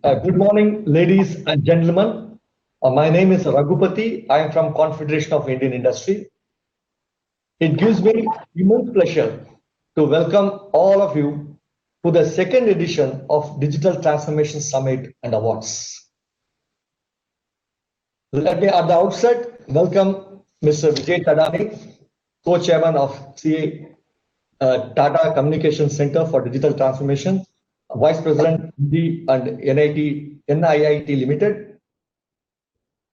Good morning, ladies and gentlemen. My name is Raghupati. I am from Confederation of Indian Industry. It gives me immense pleasure to welcome all of you to the second edition of Digital Transformation Summit and Awards. Let me at the outset welcome Mr. Vijay Tadani, co-chairman of CA Tata Communications Center for Digital Transformation, Vice President D and NIIT Limited.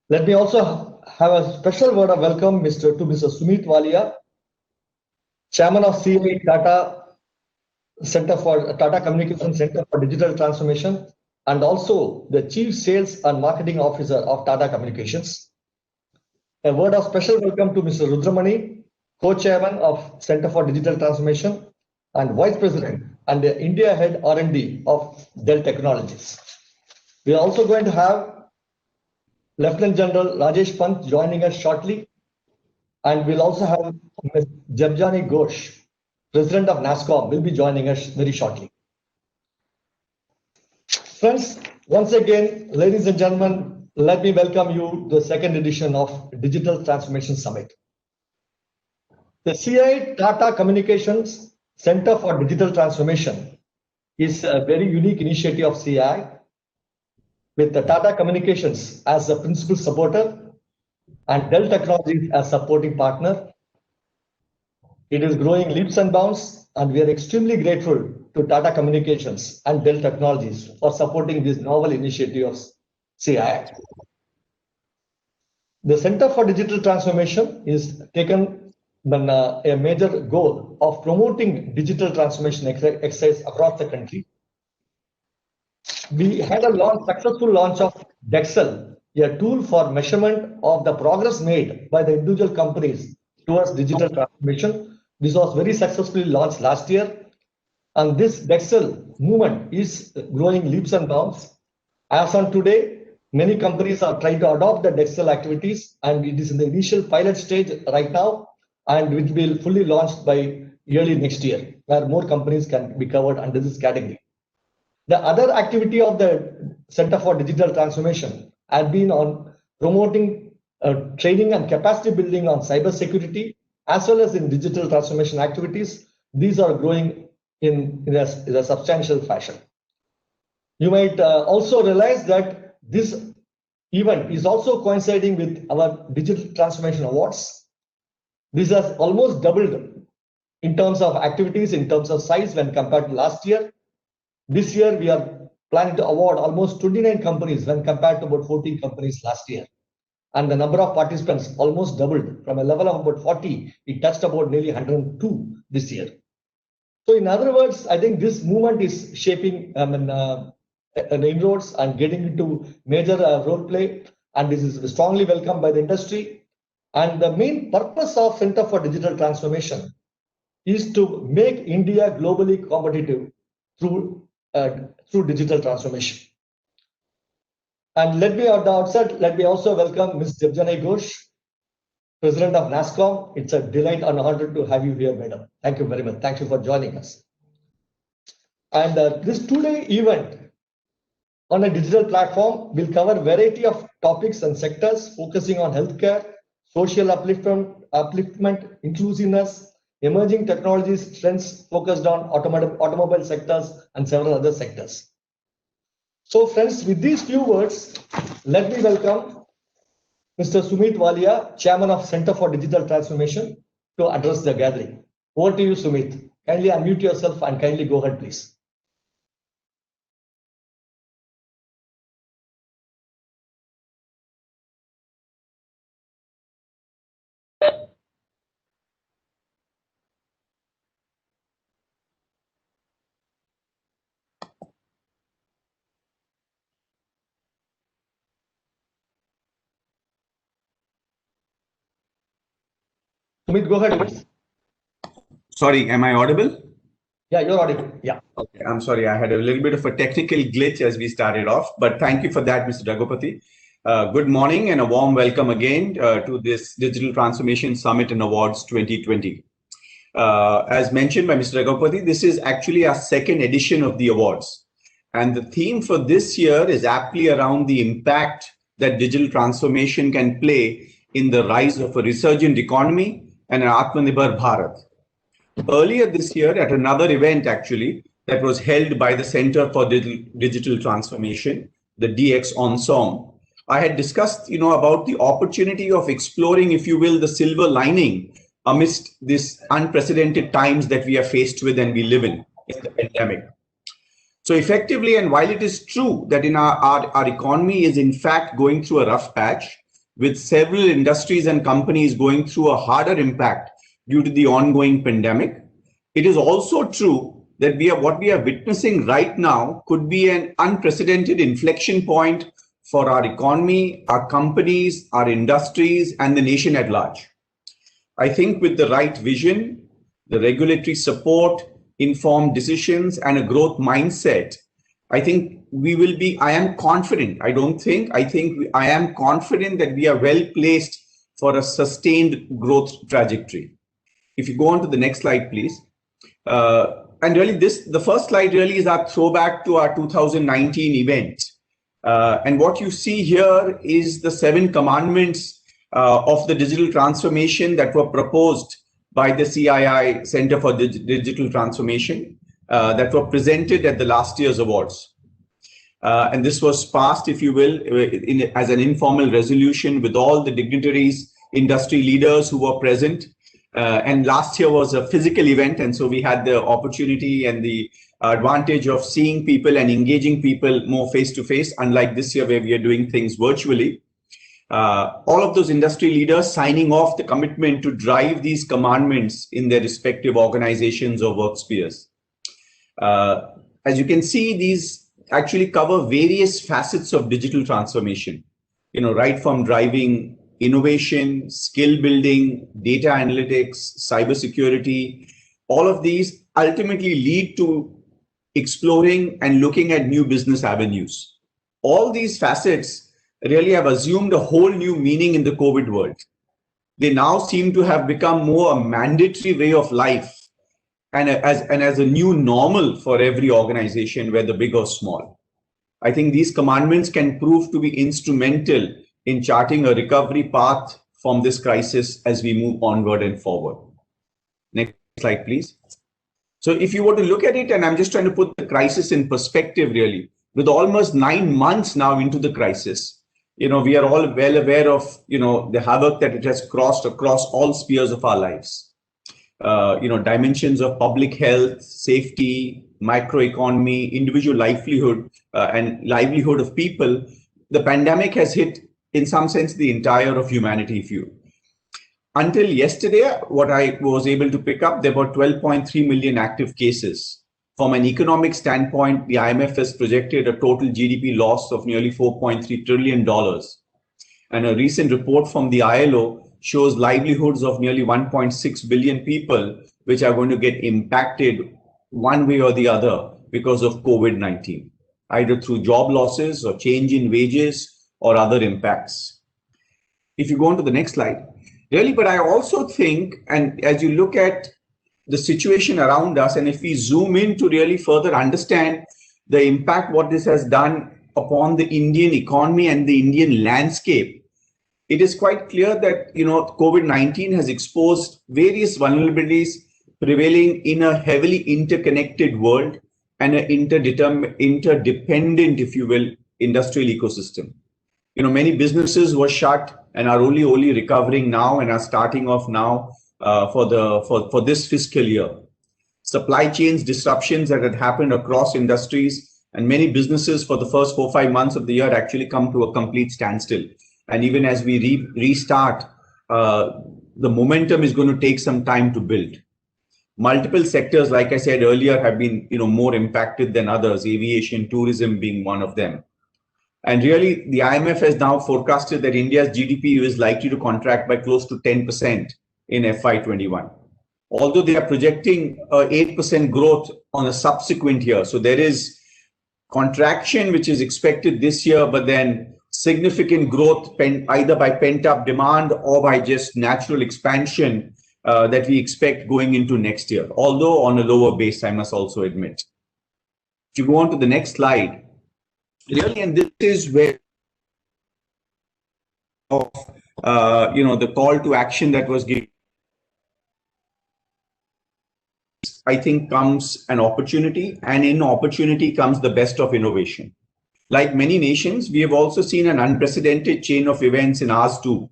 Let me also have a special word of welcome to Mr. Sumit Walia, Chairman of CA Tata Communications Center for Digital Transformation, and also the Chief Sales and Marketing Officer of Tata Communications. A word of special welcome to Mr. Rudramani, Co-Chairman of Center for Digital Transformation and Vice President and the India Head R&D of Dell Technologies. We are also going to have Lieutenant General Rajesh Pant joining us shortly, and we'll also have Ms. Jabjani Ghosh, President of NASSCOM, will be joining us very shortly. Friends, once again, ladies and gentlemen, let me welcome you to the second edition of Digital Transformation Summit. The CI Tata Communications Center for Digital Transformation is a very unique initiative of CI, with the Tata Communications as a principal supporter and Dell Technologies as supporting partner. It is growing leaps and bounds, and we are extremely grateful to Tata Communications and Dell Technologies for supporting this novel initiative of CI. The Center for Digital Transformation is taken a major goal of promoting digital transformation exercise across the country. We had a successful launch of Dexel, a tool for measurement of the progress made by the individual companies towards digital transformation. This was very successfully launched last year, and this Dexel movement is growing leaps and bounds. As on today, many companies are trying to adopt the Dexel activities, and it is in the initial pilot stage right now, and which will be fully launched by early next year, where more companies can be covered under this category. The other activity of the Center for Digital Transformation has been on promoting training and capacity building on cyber security, as well as in digital transformation activities. These are growing in a substantial fashion. You might also realize that this event is also coinciding with our Digital Transformation Awards. This has almost doubled in terms of activities, in terms of size when compared to last year. This year, we are planning to award almost 29 companies when compared to about 14 companies last year. And the number of participants almost doubled from a level of about 40. It touched about nearly 102 this year. So in other words, I think this movement is shaping an inroads and getting into major role play. And this is strongly welcomed by the industry. And the main purpose of Center for Digital Transformation is to make India globally competitive through digital transformation. And let me at the outset, let me also welcome Ms. Jabjani Ghosh, President of NASSCOM. It's a delight and honor to have you here, madam. Thank you very much. Thank you for joining us. And this two-day event on a digital platform will cover a variety of topics and sectors focusing on healthcare, social upliftment, inclusiveness, emerging technologies, trends focused on automobile sectors and several other sectors. So friends, with these few words, let me welcome Mr. Sumit Walia, Chairman of Center for Digital Transformation, to address the gathering. Over to you, Sumit. Kindly unmute yourself and kindly go ahead, please. Sumit, go ahead, please. Sorry, am I audible? Yeah, you're audible. Yeah. Okay, I'm sorry. I had a little bit of a technical glitch as we started off, but thank you for that, Mr. Raghupati. Good morning and a warm welcome again to this Digital Transformation Summit and Awards 2020. As mentioned by Mr. Raghupati, this is actually our second edition of the awards. And the theme for this year is aptly around the impact that digital transformation can play in the rise of a resurgent economy and an Atmanirbhar Bharat. Earlier this year, at another event actually, that was held by the Center for Digital Transformation, the DX Ensemble, I had discussed, about the opportunity of exploring, if you will, the silver lining amidst this unprecedented times that we are faced with and we live in the pandemic. So effectively, and while it is true that in our economy is in fact going through a rough patch, with several industries and companies going through a harder impact due to the ongoing pandemic, it is also true that what we are witnessing right now could be an unprecedented inflection point for our economy, our companies, our industries, and the nation at large. I think with the right vision, the regulatory support, informed decisions, and a growth mindset, I think I am confident. I am confident that we are well placed for a sustained growth trajectory. If you go on to the next slide, please. And really the first slide really is our throwback to our 2019 event. And what you see here is the 7 commandments of the digital transformation that were proposed by the CII Center for Digital Transformation that were presented at the last year's awards. And this was passed, if you will, as an informal resolution with all the dignitaries, industry leaders who were present. And last year was a physical event, and so we had the opportunity and the advantage of seeing people and engaging people more face to face, unlike this year where we are doing things virtually. All of those industry leaders signing off the commitment to drive these commandments in their respective organizations or work spheres. As you can see, these actually cover various facets of digital transformation, right from driving innovation, skill building, data analytics, cybersecurity. All of these ultimately lead to exploring and looking at new business avenues. All these facets really have assumed a whole new meaning in the COVID world. They now seem to have become more a mandatory way of life and as a new normal for every organization, whether big or small. I think these commandments can prove to be instrumental in charting a recovery path from this crisis as we move onward and forward. Next slide, please. So if you were to look at it, and I'm just trying to put the crisis in perspective really, with almost 9 months now into the crisis, we are all well aware of, the havoc that it has crossed across all spheres of our lives. Dimensions of public health, safety, microeconomy, individual livelihood, and livelihood of people. The pandemic has hit, in some sense, the entire of humanity. Until yesterday, what I was able to pick up, there were 12.3 million active cases. From an economic standpoint, the IMF has projected a total GDP loss of nearly $4.3 trillion. And a recent report from the ILO shows livelihoods of nearly 1.6 billion people, which are going to get impacted one way or the other because of COVID-19, either through job losses or change in wages or other impacts. If you go on to the next slide, really, but I also think, and as you look at the situation around us, and if we zoom in to really further understand the impact what this has done upon the Indian economy and the Indian landscape, it is quite clear that COVID-19 has exposed various vulnerabilities prevailing in a heavily interconnected world and an interdependent, if you will, industrial ecosystem. Many businesses were shut and are only recovering now and are starting off now for this fiscal year. Supply chains disruptions that had happened across industries, and many businesses for the first 4-5 months of the year actually come to a complete standstill. And even as we restart, the momentum is going to take some time to build. Multiple sectors, like I said earlier, have been more impacted than others, aviation, tourism being one of them. And really, the IMF has now forecasted that India's GDP is likely to contract by close to 10% in FY21. Although they are projecting 8% growth on a subsequent year. So there is contraction which is expected this year, but then significant growth either by pent-up demand or by just natural expansion that we expect going into next year, although on a lower base, I must also admit. If you go on to the next slide, really, and this is where the call to action that was given, I think, comes an opportunity, and in opportunity comes the best of innovation. Like many nations, we have also seen an unprecedented chain of events in ours too.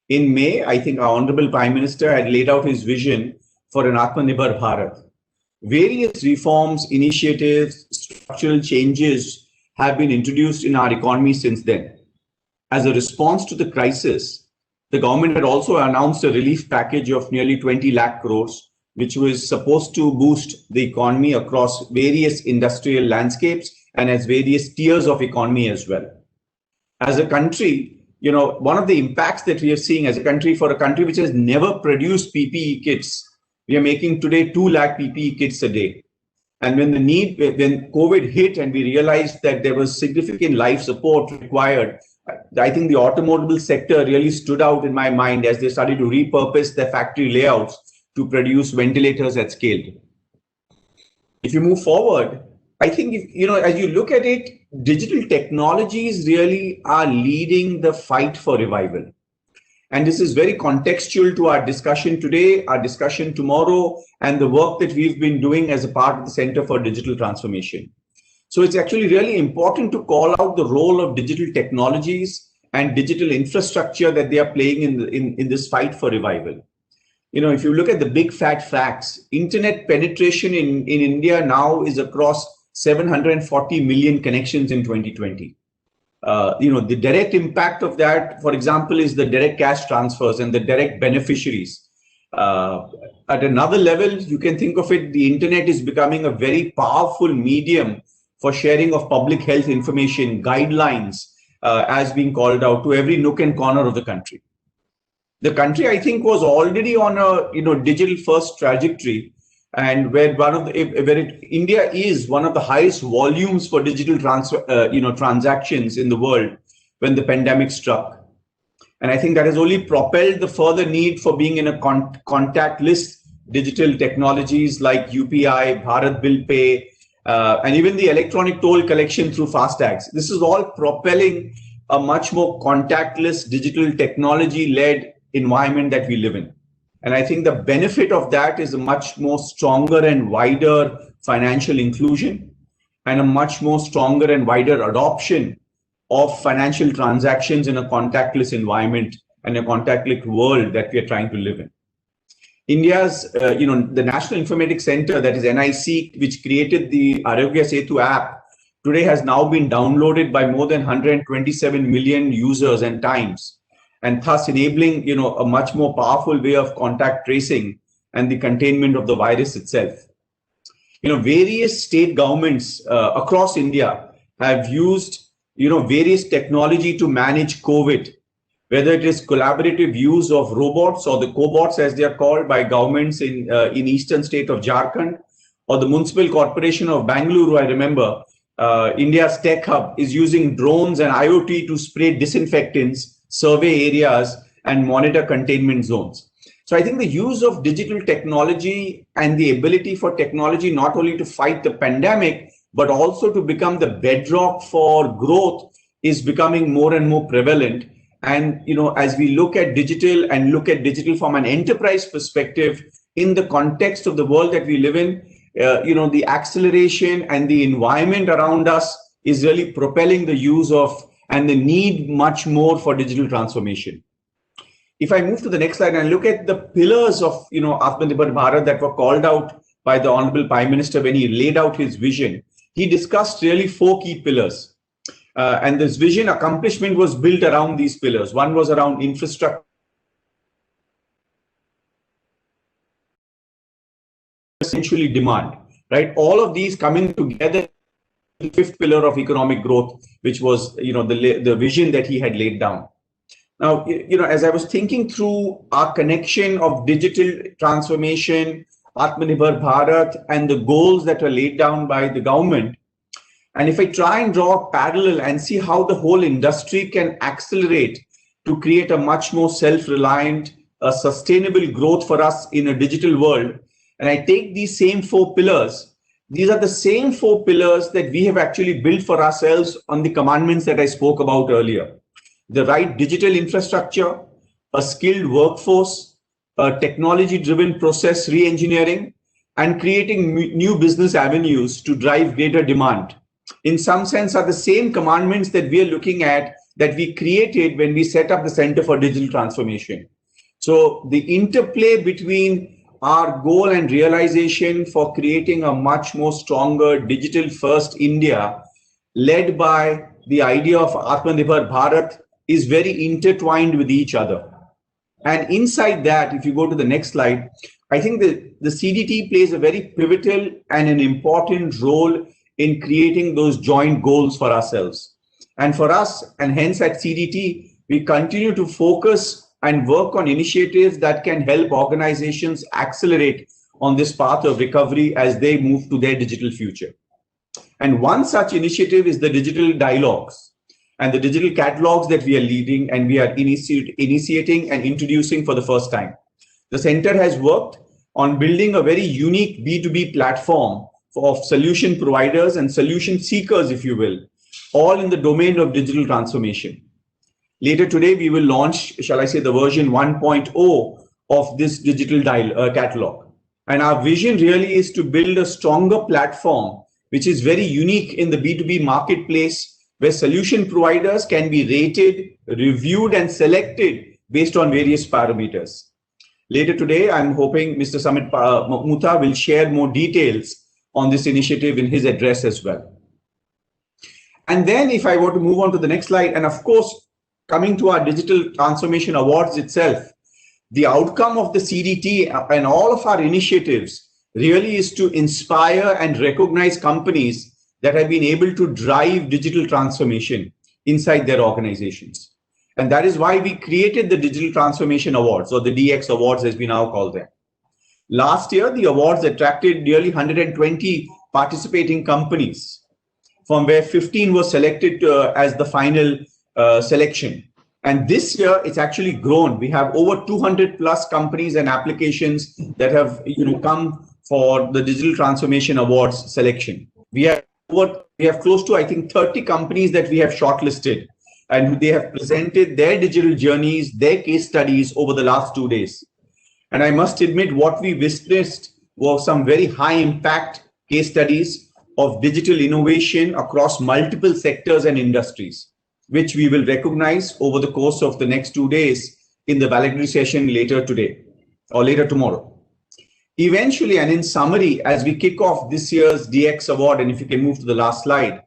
In May, I think our Honorable Prime Minister had laid out his vision for an Atmanirbhar Bharat. Various reforms, initiatives, structural changes have been introduced in our economy since then. As a response to the crisis, the government had also announced a relief package of nearly 20 lakh crores, which was supposed to boost the economy across various industrial landscapes and as various tiers of economy as well. As a country, one of the impacts that we are seeing as a country, for a country which has never produced PPE kits, we are making today 2 lakh PPE kits a day. And when COVID hit and we realized that there was significant life support required, I think the automobile sector really stood out in my mind as they started to repurpose their factory layouts to produce ventilators at scale. If you move forward, I think, as you look at it, digital technologies really are leading the fight for revival. And this is very contextual to our discussion today, our discussion tomorrow, and the work that we've been doing as a part of the Center for Digital Transformation. So it's actually really important to call out the role of digital technologies and digital infrastructure that they are playing in this fight for revival. If you look at the big fat facts, internet penetration in India now is across 740 million connections in 2020. The direct impact of that, for example, is the direct cash transfers and the direct beneficiaries. At another level, you can think of it, the internet is becoming a very powerful medium for sharing of public health information, guidelines, as being called out to every nook and corner of the country. The country, I think, was already on a digital first trajectory, and where India is one of the highest volumes for digital transactions in the world when the pandemic struck. And I think that has only propelled the further need for being in a contactless digital technologies like UPI, Bharat Bill Pay, and even the electronic toll collection through FASTags. This is all propelling a much more contactless digital technology-led environment that we live in. And I think the benefit of that is a much more stronger and wider financial inclusion and a much more stronger and wider adoption of financial transactions in a contactless environment and a contactless world that we are trying to live in. India's, the National Informatics Center, that is NIC, which created the Arogya Setu app, today has now been downloaded by more than 127 million users and times, and thus enabling, a much more powerful way of contact tracing and the containment of the virus itself. Various state governments across India have used, various technology to manage COVID, whether it is collaborative use of robots or the cobots, as they are called by governments in eastern state of Jharkhand, or the Municipal Corporation of Bangalore. I remember India's tech hub is using drones and IoT to spray disinfectants, survey areas, and monitor containment zones. So I think the use of digital technology and the ability for technology not only to fight the pandemic, but also to become the bedrock for growth is becoming more and more prevalent. And, as we look at digital and look at digital from an enterprise perspective in the context of the world that we live in, the acceleration and the environment around us is really propelling the use of and the need much more for digital transformation. If I move to the next slide and look at the pillars of, Atmanirbhar Bharat that were called out by the Honorable Prime Minister when he laid out his vision, he discussed really 4 key pillars. And this vision accomplishment was built around these pillars. One was around infrastructure, essentially demand, right? All of these coming together, the 5th pillar of economic growth, which was, the vision that he had laid down. Now, as I was thinking through our connection of digital transformation, Atmanirbhar Bharat, and the goals that were laid down by the government, and if I try and draw a parallel and see how the whole industry can accelerate to create a much more self-reliant, sustainable growth for us in a digital world, and I take these same 4 pillars, these are the same 4 pillars that we have actually built for ourselves on the commandments that I spoke about earlier. The right digital infrastructure, a skilled workforce, a technology-driven process re-engineering, and creating new business avenues to drive greater demand. In some sense, are the same commandments that we are looking at that we created when we set up the Center for Digital Transformation. So the interplay between our goal and realization for creating a much more stronger digital first India, led by the idea of Atmanirbhar Bharat, is very intertwined with each other. And inside that, if you go to the next slide, I think the CDT plays a very pivotal and an important role in creating those joint goals for ourselves. And for us, and hence at CDT, we continue to focus and work on initiatives that can help organizations accelerate on this path of recovery as they move to their digital future. And one such initiative is the digital dialogues and the digital catalogs that we are leading and we are initiating and introducing for the first time. The center has worked on building a very unique B2B platform of solution providers and solution seekers, if you will, all in the domain of digital transformation. Later today, we will launch, shall I say, the version 1.0 of this digital catalog. And our vision really is to build a stronger platform, which is very unique in the B2B marketplace, where solution providers can be rated, reviewed, and selected based on various parameters. Later today, I'm hoping Mr. Samit Mutha will share more details on this initiative in his address as well. And then if I were to move on to the next slide, and of course, coming to our Digital Transformation Awards itself, the outcome of the CDT and all of our initiatives really is to inspire and recognize companies that have been able to drive digital transformation inside their organizations. And that is why we created the Digital Transformation Awards, or the DX Awards as we now call them. Last year, the awards attracted nearly 120 participating companies, from where 15 were selected as the final selection. And this year, it's actually grown. We have over 200 plus companies and applications that have come for the Digital Transformation Awards selection. We have close to, I think, 30 companies that we have shortlisted, and they have presented their digital journeys, their case studies over the last 2 days. And I must admit, what we witnessed were some very high impact case studies of digital innovation across multiple sectors and industries, which we will recognize over the course of the next 2 days in the valedictory session later today or later tomorrow. Eventually, and in summary, as we kick off this year's DX Award, and if you can move to the last slide,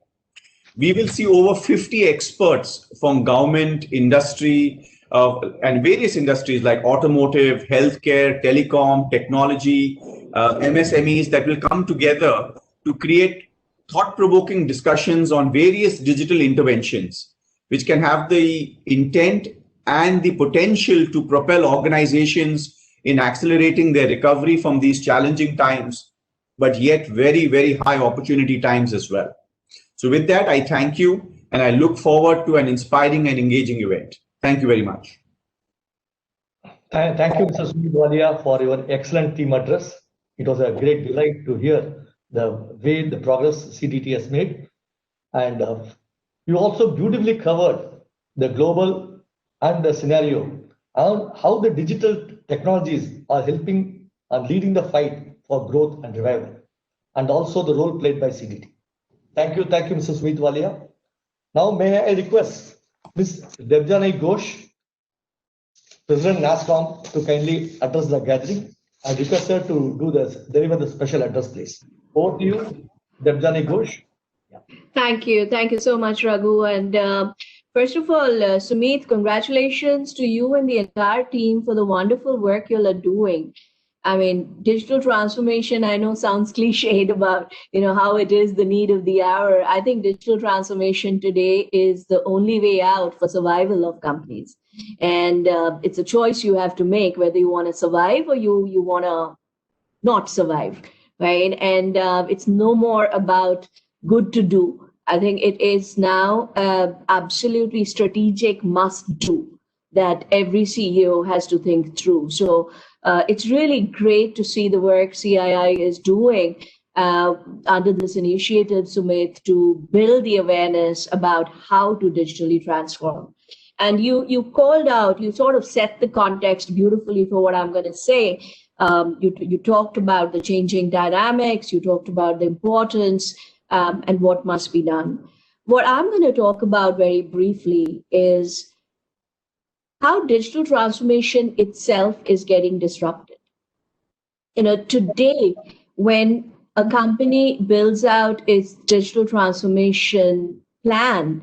we will see over 50 experts from government, industry, and various industries like automotive, healthcare, telecom, technology, MSMEs that will come together to create thought-provoking discussions on various digital interventions, which can have the intent and the potential to propel organizations in accelerating their recovery from these challenging times, but yet very, very high opportunity times as well. So with that, I thank you, and I look forward to an inspiring and engaging event. Thank you very much. Thank you, Mr. Sumit Walia, for your excellent team address. It was a great delight to hear the way the progress CDT has made. And you also beautifully covered the global and the scenario, and how the digital technologies are helping and leading the fight for growth and revival, and also the role played by CDT. Thank you, Mr. Sumit Walia. Now, may I request Ms. Debjani Ghosh, President NASSCOM, to kindly address the gathering. I request her to deliver the special address, please. Over to you, Debjani Ghosh. Yeah. Thank you so much, Raghu. And first of all, Sumit, congratulations to you and the entire team for the wonderful work you are doing. I mean, digital transformation, I know sounds cliched about, how it is the need of the hour. I think digital transformation today is the only way out for survival of companies. And it's a choice you have to make, whether you want to survive or you want to not survive, right? And it's no more about good to do. I think it is now absolutely strategic must do that every CEO has to think through. So it's really great to see the work CII is doing. under this initiative, Sumit, to build the awareness about how to digitally transform. And you called out, you sort of set the context beautifully for what I'm going to say. You talked about the changing dynamics, you talked about the importance and what must be done. What I'm going to talk about very briefly is how digital transformation itself is getting disrupted. Today, when a company builds out its digital transformation plan,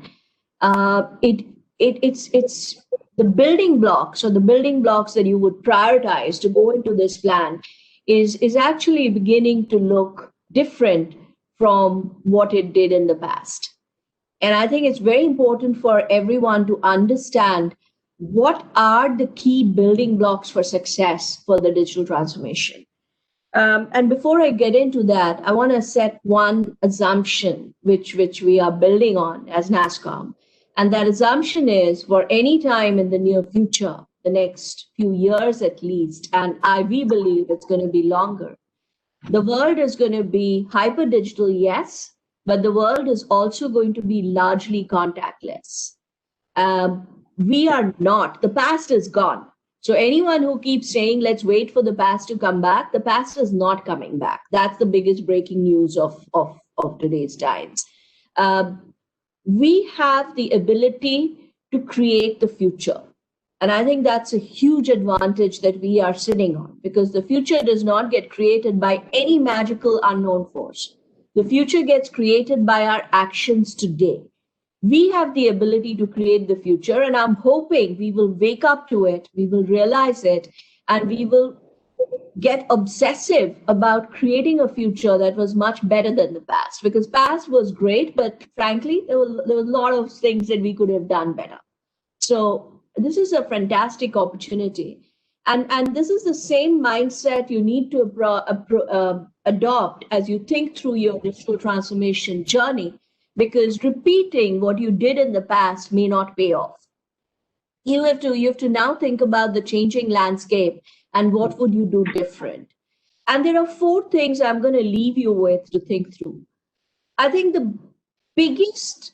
it's the building blocks, or the building blocks that you would prioritize to go into this plan is actually beginning to look different from what it did in the past. And I think it's very important for everyone to understand what are the key building blocks for success for the digital transformation. And before I get into that, I want to set one assumption which we are building on as NASSCOM. And that assumption is, for any time in the near future, the next few years at least, and we believe it's going to be longer, the world is going to be hyper digital, yes, but the world is also going to be largely contactless. We are not, the past is gone. So anyone who keeps saying, let's wait for the past to come back, the past is not coming back. That's the biggest breaking news of today's times. We have the ability to create the future. And I think that's a huge advantage that we are sitting on, because the future does not get created by any magical unknown force. The future gets created by our actions today. We have the ability to create the future, and I'm hoping we will wake up to it, we will realize it, and we will get obsessive about creating a future that was much better than the past, because past was great, but frankly, there were a lot of things that we could have done better. So this is a fantastic opportunity. And this is the same mindset you need to adopt as you think through your digital transformation journey, because repeating what you did in the past may not pay off. You have to now think about the changing landscape and what would you do different. And there are 4 things I'm going to leave you with to think through. I think the biggest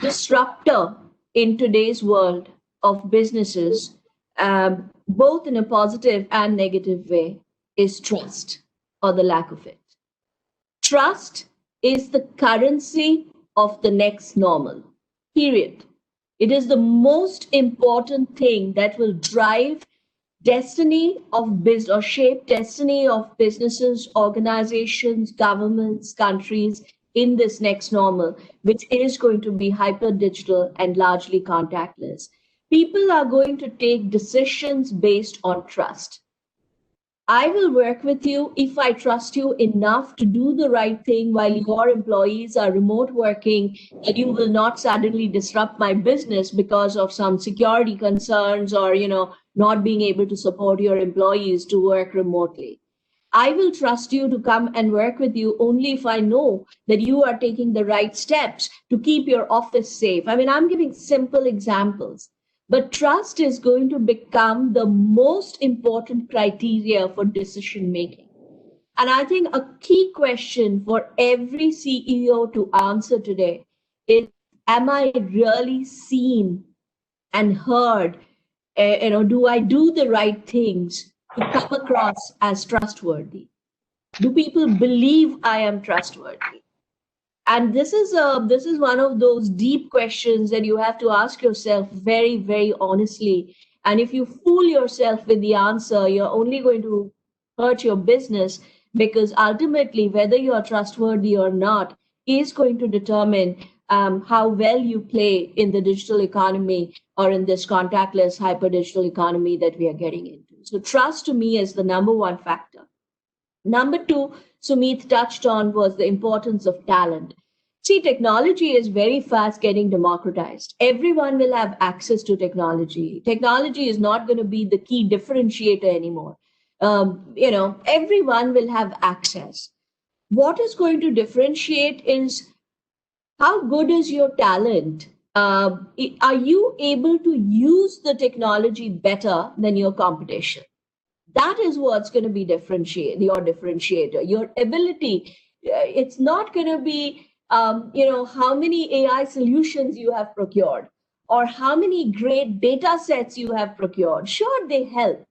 disruptor in today's world of businesses, both in a positive and negative way, is trust, or the lack of it. Trust is the currency of the next normal, period. It is the most important thing that will drive destiny of business, or shape destiny of businesses, organizations, governments, countries in this next normal, which is going to be hyper digital and largely contactless. People are going to take decisions based on trust. I will work with you if I trust you enough to do the right thing while your employees are remote working, that you will not suddenly disrupt my business because of some security concerns, or, not being able to support your employees to work remotely. I will trust you to come and work with you only if I know that you are taking the right steps to keep your office safe. I mean, I'm giving simple examples. But trust is going to become the most important criteria for decision making. And I think a key question for every CEO to answer today is, am I really seen and heard? Do I do the right things to come across as trustworthy? Do people believe I am trustworthy? And this is one of those deep questions that you have to ask yourself very, very honestly. And if you fool yourself with the answer, you're only going to hurt your business, because ultimately, whether you are trustworthy or not is going to determine how well you play in the digital economy, or in this contactless hyper digital economy that we are getting into. So trust to me is the number 1 factor. Number 2, Sumit touched on, was the importance of talent. See, technology is very fast getting democratized. Everyone will have access to technology. Technology is not going to be the key differentiator anymore. Everyone will have access. What is going to differentiate is, how good is your talent? Are you able to use the technology better than your competition? That is what's going to be your differentiator, your ability. It's not going to be, how many AI solutions you have procured or how many great data sets you have procured. Sure, they help,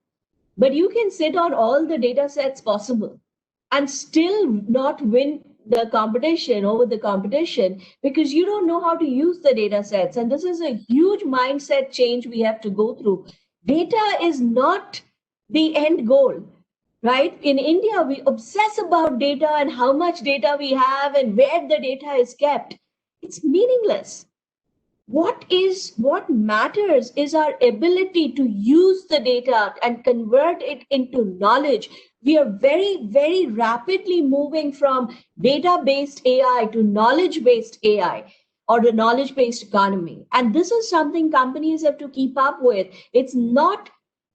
but you can sit on all the data sets possible and still not win the competition over the competition because you don't know how to use the data sets. And this is a huge mindset change we have to go through. Data is not the end goal, right? In India, we obsess about data and how much data we have and where the data is kept. It's meaningless. What matters is our ability to use the data and convert it into knowledge. We are very rapidly moving from data based AI to knowledge based AI or the knowledge based economy, and this is something companies have to keep up with. It's not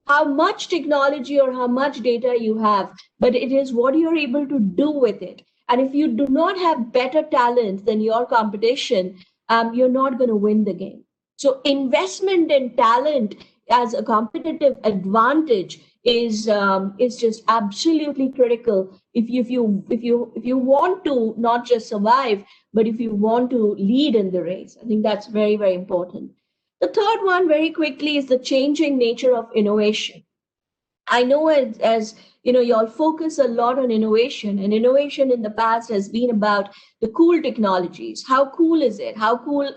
how much technology or how much data you have, but it is what you're able to do with it. And if you do not have better talent than your competition, you're not going to win the game. So investment in talent as a competitive advantage is just absolutely critical if you want to not just survive, but if you want to lead in the race. I think that's very important. The third one, very quickly, is the changing nature of innovation. I know as you all focus a lot on innovation, and innovation in the past has been about the cool technologies. How cool is it? How cool,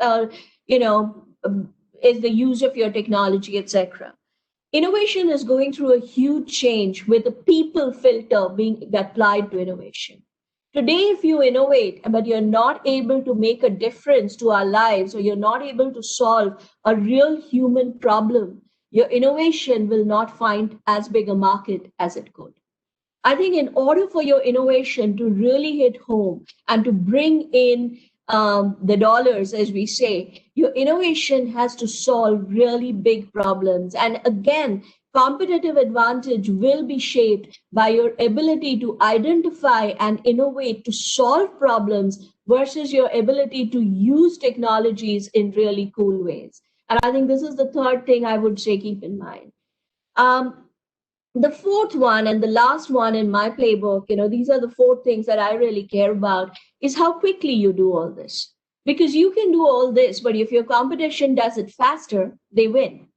you know, is the use of your technology, etc. Innovation is going through a huge change with the people filter being applied to innovation. Today, if you innovate, but you're not able to make a difference to our lives, or you're not able to solve a real human problem, your innovation will not find as big a market as it could. I think in order for your innovation to really hit home and to bring in the dollars, as we say, your innovation has to solve really big problems. And again, competitive advantage will be shaped by your ability to identify and innovate to solve problems versus your ability to use technologies in really cool ways. And I think this is the third thing I would say keep in mind. The fourth one and the last one in my playbook, these are the four things that I really care about, is how quickly you do all this. Because you can do all this, but if your competition does it faster, they win.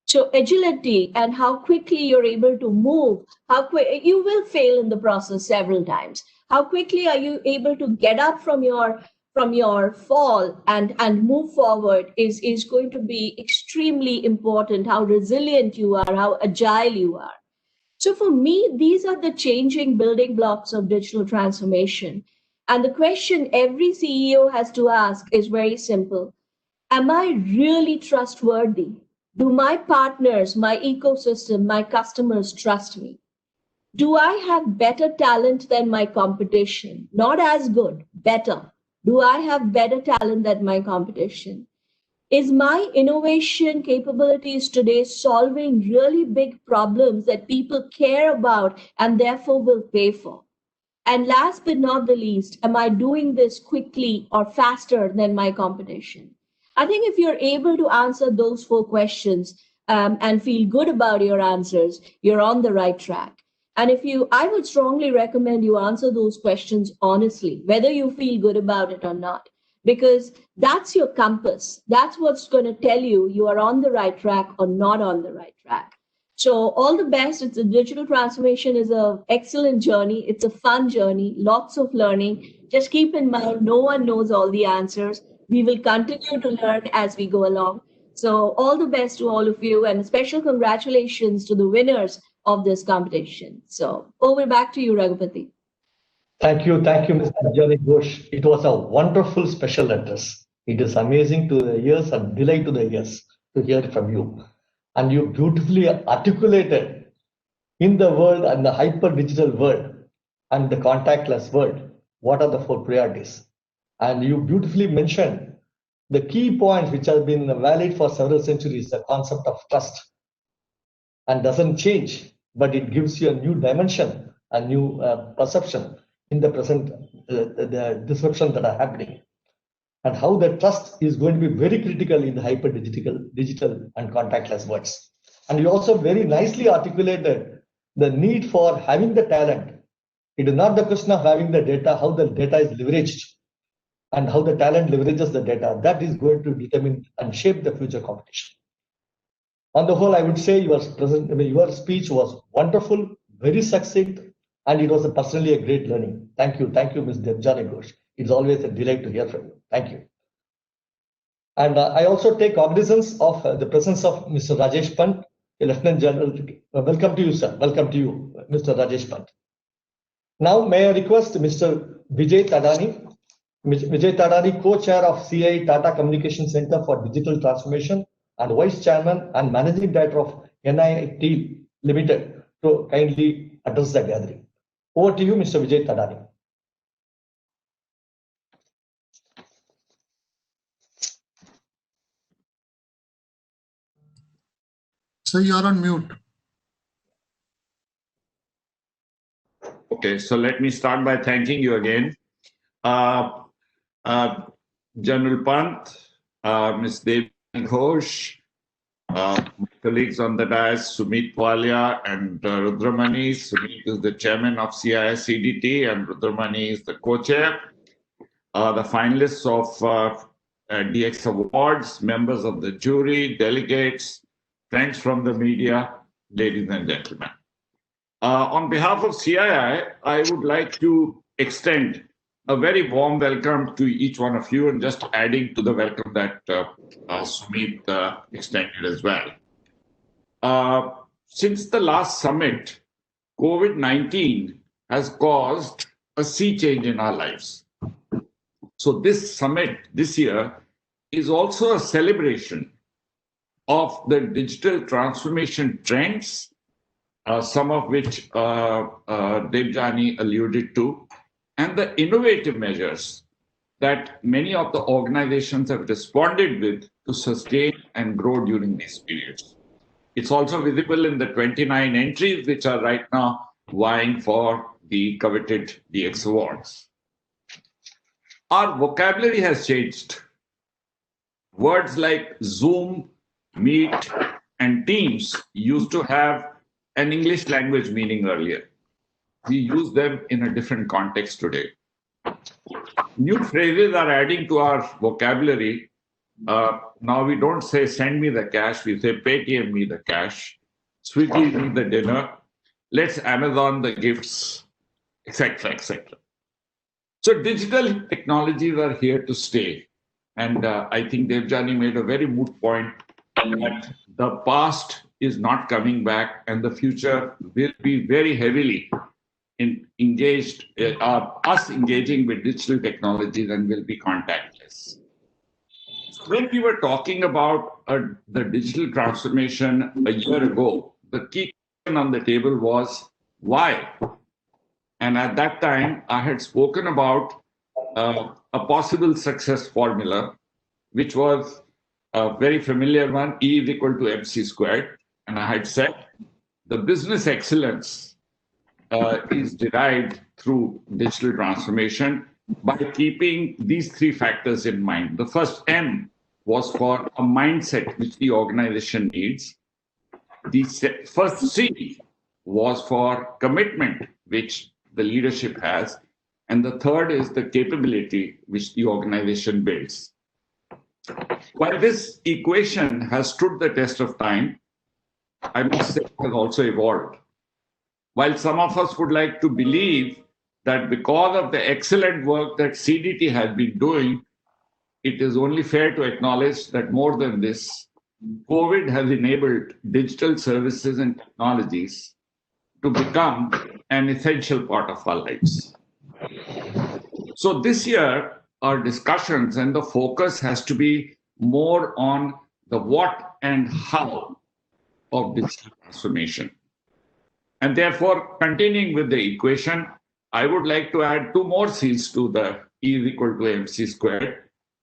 So agility and how quickly you're able to move, how quick you will fail in the process several times. How quickly are you able to get up from your fall and move forward is going to be extremely important. How resilient you are, how agile you are. So for me, these are the changing building blocks of digital transformation. And the question every CEO has to ask is very simple. Am I really trustworthy? Do my partners, my ecosystem, my customers trust me? Do I have better talent than my competition? Not as good, better. Do I have better talent than my competition? Is my innovation capabilities today solving really big problems that people care about and therefore will pay for? And last but not the least, am I doing this quickly or faster than my competition? I think if you're able to answer those four questions and feel good about your answers, you're on the right track. And I would strongly recommend you answer those questions honestly, whether you feel good about it or not, because that's your compass. That's what's going to tell you you are on the right track or not on the right track. So all the best. It's a digital transformation is an excellent journey. It's a fun journey, lots of learning. Just keep in mind, no one knows all the answers. We will continue to learn as we go along. So all the best to all of you, and special congratulations to the winners of this competition. So over back to you, Raghupati. Thank you, Mr. Jani Ghosh. It was a wonderful special address. It is amazing to the ears and delight to the ears to hear from you. And you beautifully articulated in the world and the hyper digital world and the contactless world, what are the four priorities? And you beautifully mentioned the key points which have been valid for several centuries, the concept of trust, and doesn't change, but it gives you a new dimension, a new perception in the present the disruptions that are happening, and how the trust is going to be very critical in the hyper digital and contactless worlds. And you also very nicely articulated the need for having the talent. It is not the question of having the data, how the data is leveraged and how the talent leverages the data. That is going to determine and shape the future competition. On the whole, I would say your speech was wonderful, very succinct, and it was personally a great learning. Thank you, Ms. Debjani Ghosh. It's always a delight to hear from you. Thank you. And I also take cognizance of the presence of Mr. Rajesh Pant, a Lieutenant General. Welcome to you, sir. Welcome to you, Mr. Rajesh Pant. Now, may I request Mr. Vijay Tadani, co-chair of CI Tata Communication Center for Digital Transformation and Vice Chairman and Managing Director of NIT Limited, to kindly address the gathering. Over to you, Mr. Vijay Tadani. So you are on mute. Okay, so let me start by thanking you again. General Pant, Ms. Devi Ghosh, my colleagues on the dais, Sumit Walia and Rudramani. Sumit is the chairman of CIS CDT and Rudramani is the co-chair. The finalists of DX Awards, members of the jury, delegates, friends from the media, ladies and gentlemen. On behalf of CII, I would like to extend a very warm welcome to each one of you, and just adding to the welcome that Sumit extended as well. Since the last summit, COVID-19 has caused a sea change in our lives. So this summit this year is also a celebration of the digital transformation trends, some of which Debjani alluded to, and the innovative measures that many of the organizations have responded with to sustain and grow during these periods. It's also visible in the 29 entries which are right now vying for the coveted DX Awards. Our vocabulary has changed. Words like Zoom, Meet, and Teams used to have an English language meaning earlier. We use them in a different context today. New phrases are adding to our vocabulary. Now we don't say send me the cash, we say Paytm me the cash, Swiggy me the dinner, let's Amazon the gifts, etc., etc. So digital technologies are here to stay. And I think Debjani made a very moot point that the past is not coming back and the future will be very heavily engaging with digital technologies and will be contactless. When we were talking about the digital transformation a year ago, the key question on the table was why? And at that time, I had spoken about a possible success formula, which was a very familiar one, E is equal to MC squared. And I had said the business excellence is derived through digital transformation by keeping these three factors in mind. The first M was for a mindset which the organization needs. The first C was for commitment, which the leadership has. And the third is the capability which the organization builds. While this equation has stood the test of time, I must say it has also evolved. While some of us would like to believe that because of the excellent work that CDT has been doing, it is only fair to acknowledge that more than this, COVID has enabled digital services and technologies to become an essential part of our lives. So this year, our discussions and the focus has to be more on the what and how of digital transformation. And therefore, continuing with the equation, I would like to add two more C's to the E is equal to MC squared.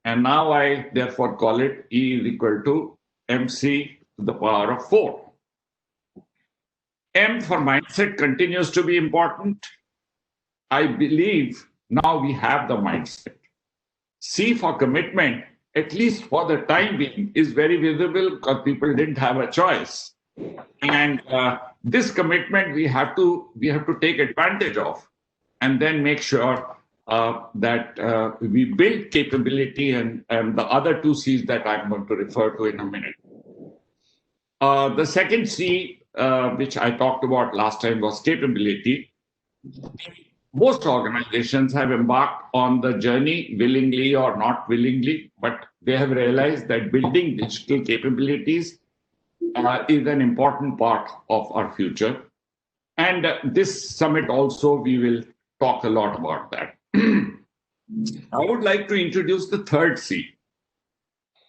And now I therefore call it E is equal to MC to the power of 4. M for mindset continues to be important. I believe now we have the mindset. C for commitment, at least for the time being, is very visible because people didn't have a choice. And this commitment we have to take advantage of, and then make sure that we build capability and the other two C's that I'm going to refer to in a minute. The second C, which I talked about last time, was capability. Most organizations have embarked on the journey willingly or not willingly, but they have realized that building digital capabilities is an important part of our future. And this summit also, we will talk a lot about that. I would like to introduce the third C,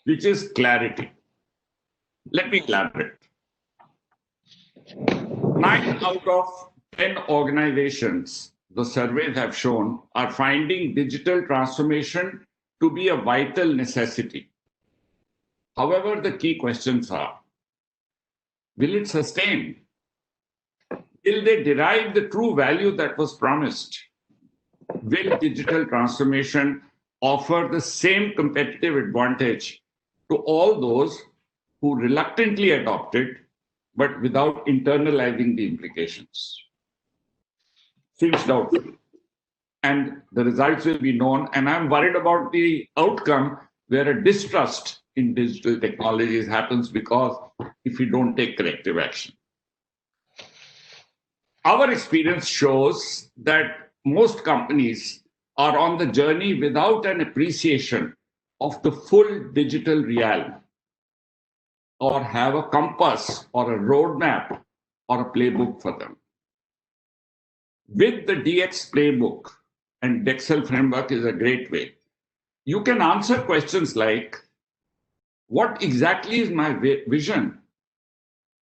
which is clarity. Let me elaborate. 9 out of 10 organizations, the surveys have shown, are finding digital transformation to be a vital necessity. However, the key questions are, will it sustain? Will they derive the true value that was promised? Will digital transformation offer the same competitive advantage to all those who reluctantly adopt it, but without internalizing the implications? Seems doubtful. And the results will be known. And I'm worried about the outcome where a distrust in digital technologies happens because if we don't take corrective action. Our experience shows that most companies are on the journey without an appreciation of the full digital realm, or have a compass or a roadmap or a playbook for them. With the DX playbook, and Dexel framework is a great way, you can answer questions like, what exactly is my vision?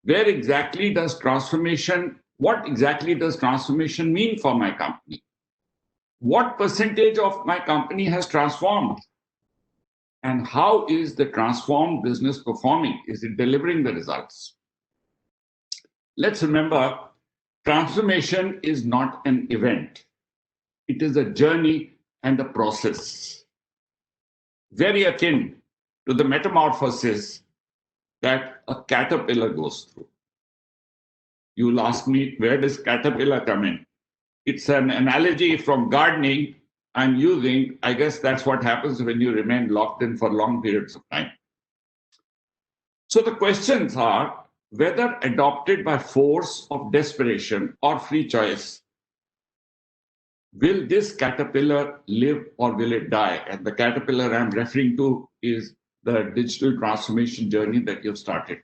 What exactly does transformation mean for my company? What percentage of my company has transformed? And how is the transformed business performing? Is it delivering the results? Let's remember, transformation is not an event. It is a journey and a process, very akin to the metamorphosis that a caterpillar goes through. You'll ask me, where does caterpillar come in? It's an analogy from gardening I'm using. I guess that's what happens when you remain locked in for long periods of time. So the questions are whether adopted by force of desperation or free choice, will this caterpillar live or will it die? And the caterpillar I'm referring to is the digital transformation journey that you've started.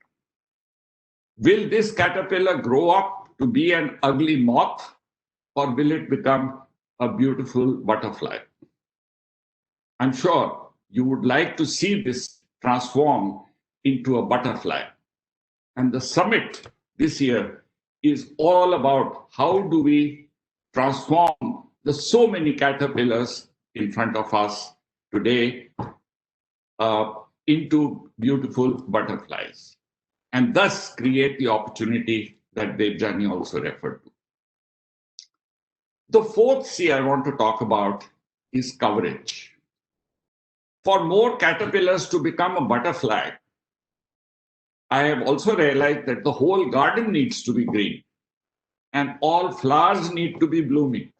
Will this caterpillar grow up to be an ugly moth, or will it become a beautiful butterfly? I'm sure you would like to see this transform into a butterfly. And the summit this year is all about how do we transform the so many caterpillars in front of us today into beautiful butterflies, and thus create the opportunity that Debjani also referred to. The fourth C I want to talk about is coverage. For more caterpillars to become a butterfly, I have also realized that the whole garden needs to be green and all flowers need to be blooming.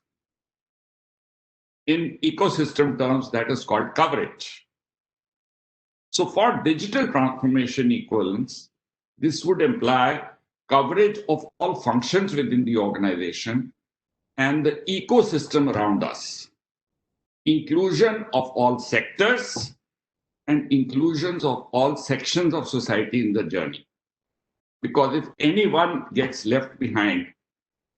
In ecosystem terms, that is called coverage. So for digital transformation equivalence, this would imply coverage of all functions within the organization and the ecosystem around us, inclusion of all sectors and inclusions of all sections of society in the journey. Because if anyone gets left behind,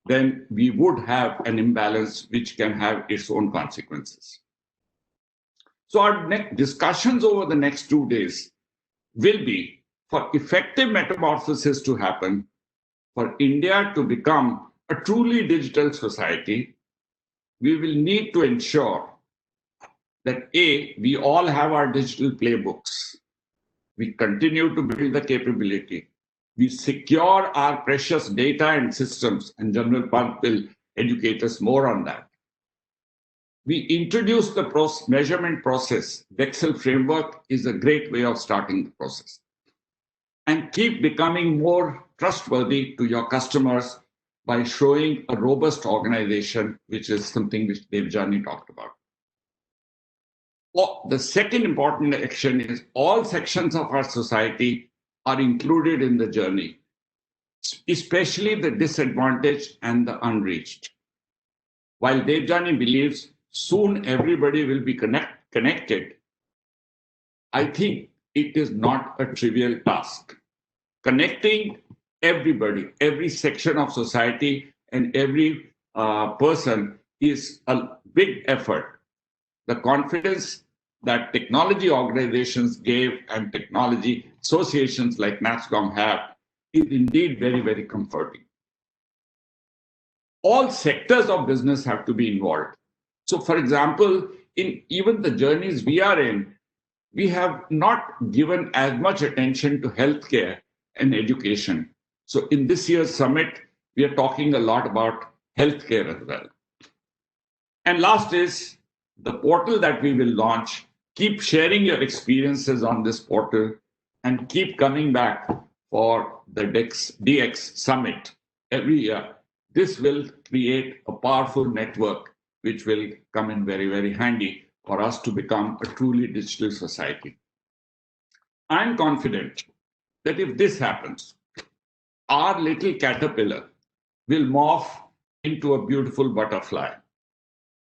then we would have an imbalance which can have its own consequences. So our next discussions over the next 2 days will be for effective metamorphosis to happen, for India to become a truly digital society, we will need to ensure that A, we all have our digital playbooks. We continue to build the capability. We secure our precious data and systems, and General Pant will educate us more on that. We introduce the measurement process. The Dexel framework is a great way of starting the process. And keep becoming more trustworthy to your customers by showing a robust organization, which is something which Devjani talked about. The second important action is all sections of our society are included in the journey, especially the disadvantaged and the unreached. While Devjani believes soon everybody will be connected, I think it is not a trivial task. Connecting everybody, every section of society and every person is a big effort. The confidence that technology organizations gave and technology associations like NASSCOM have is indeed very, very comforting. All sectors of business have to be involved. So, for example, in even the journeys we are in, we have not given as much attention to healthcare and education. So in this year's summit, we are talking a lot about healthcare as well. And last is the portal that we will launch. Keep sharing your experiences on this portal and keep coming back for the DX Summit every year. This will create a powerful network which will come in very, very handy for us to become a truly digital society. I'm confident that if this happens, our little caterpillar will morph into a beautiful butterfly.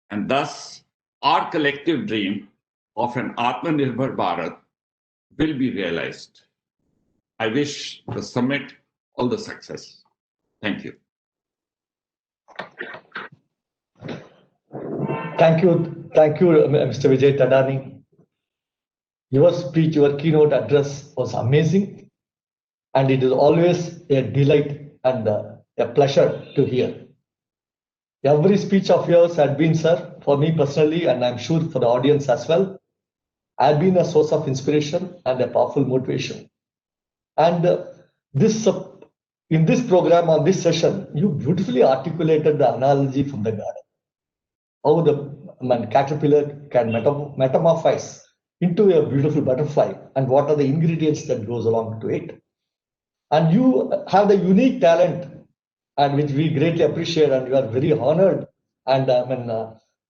And thus, our collective dream of an Atmanirbhar Bharat will be realized. I wish the summit all the success. Thank you. Thank you, Mr. Vijay Tadani. Your speech, your keynote address was amazing, and it is always a delight and a pleasure to hear. Every speech of yours had been, sir, for me personally, and I'm sure for the audience as well, had been a source of inspiration and a powerful motivation. And in this program, on this session, you beautifully articulated the analogy from the garden. How the caterpillar can metamorphose into a beautiful butterfly, and what are the ingredients that goes along to it. And you have the unique talent, and which we greatly appreciate, and we are very honored and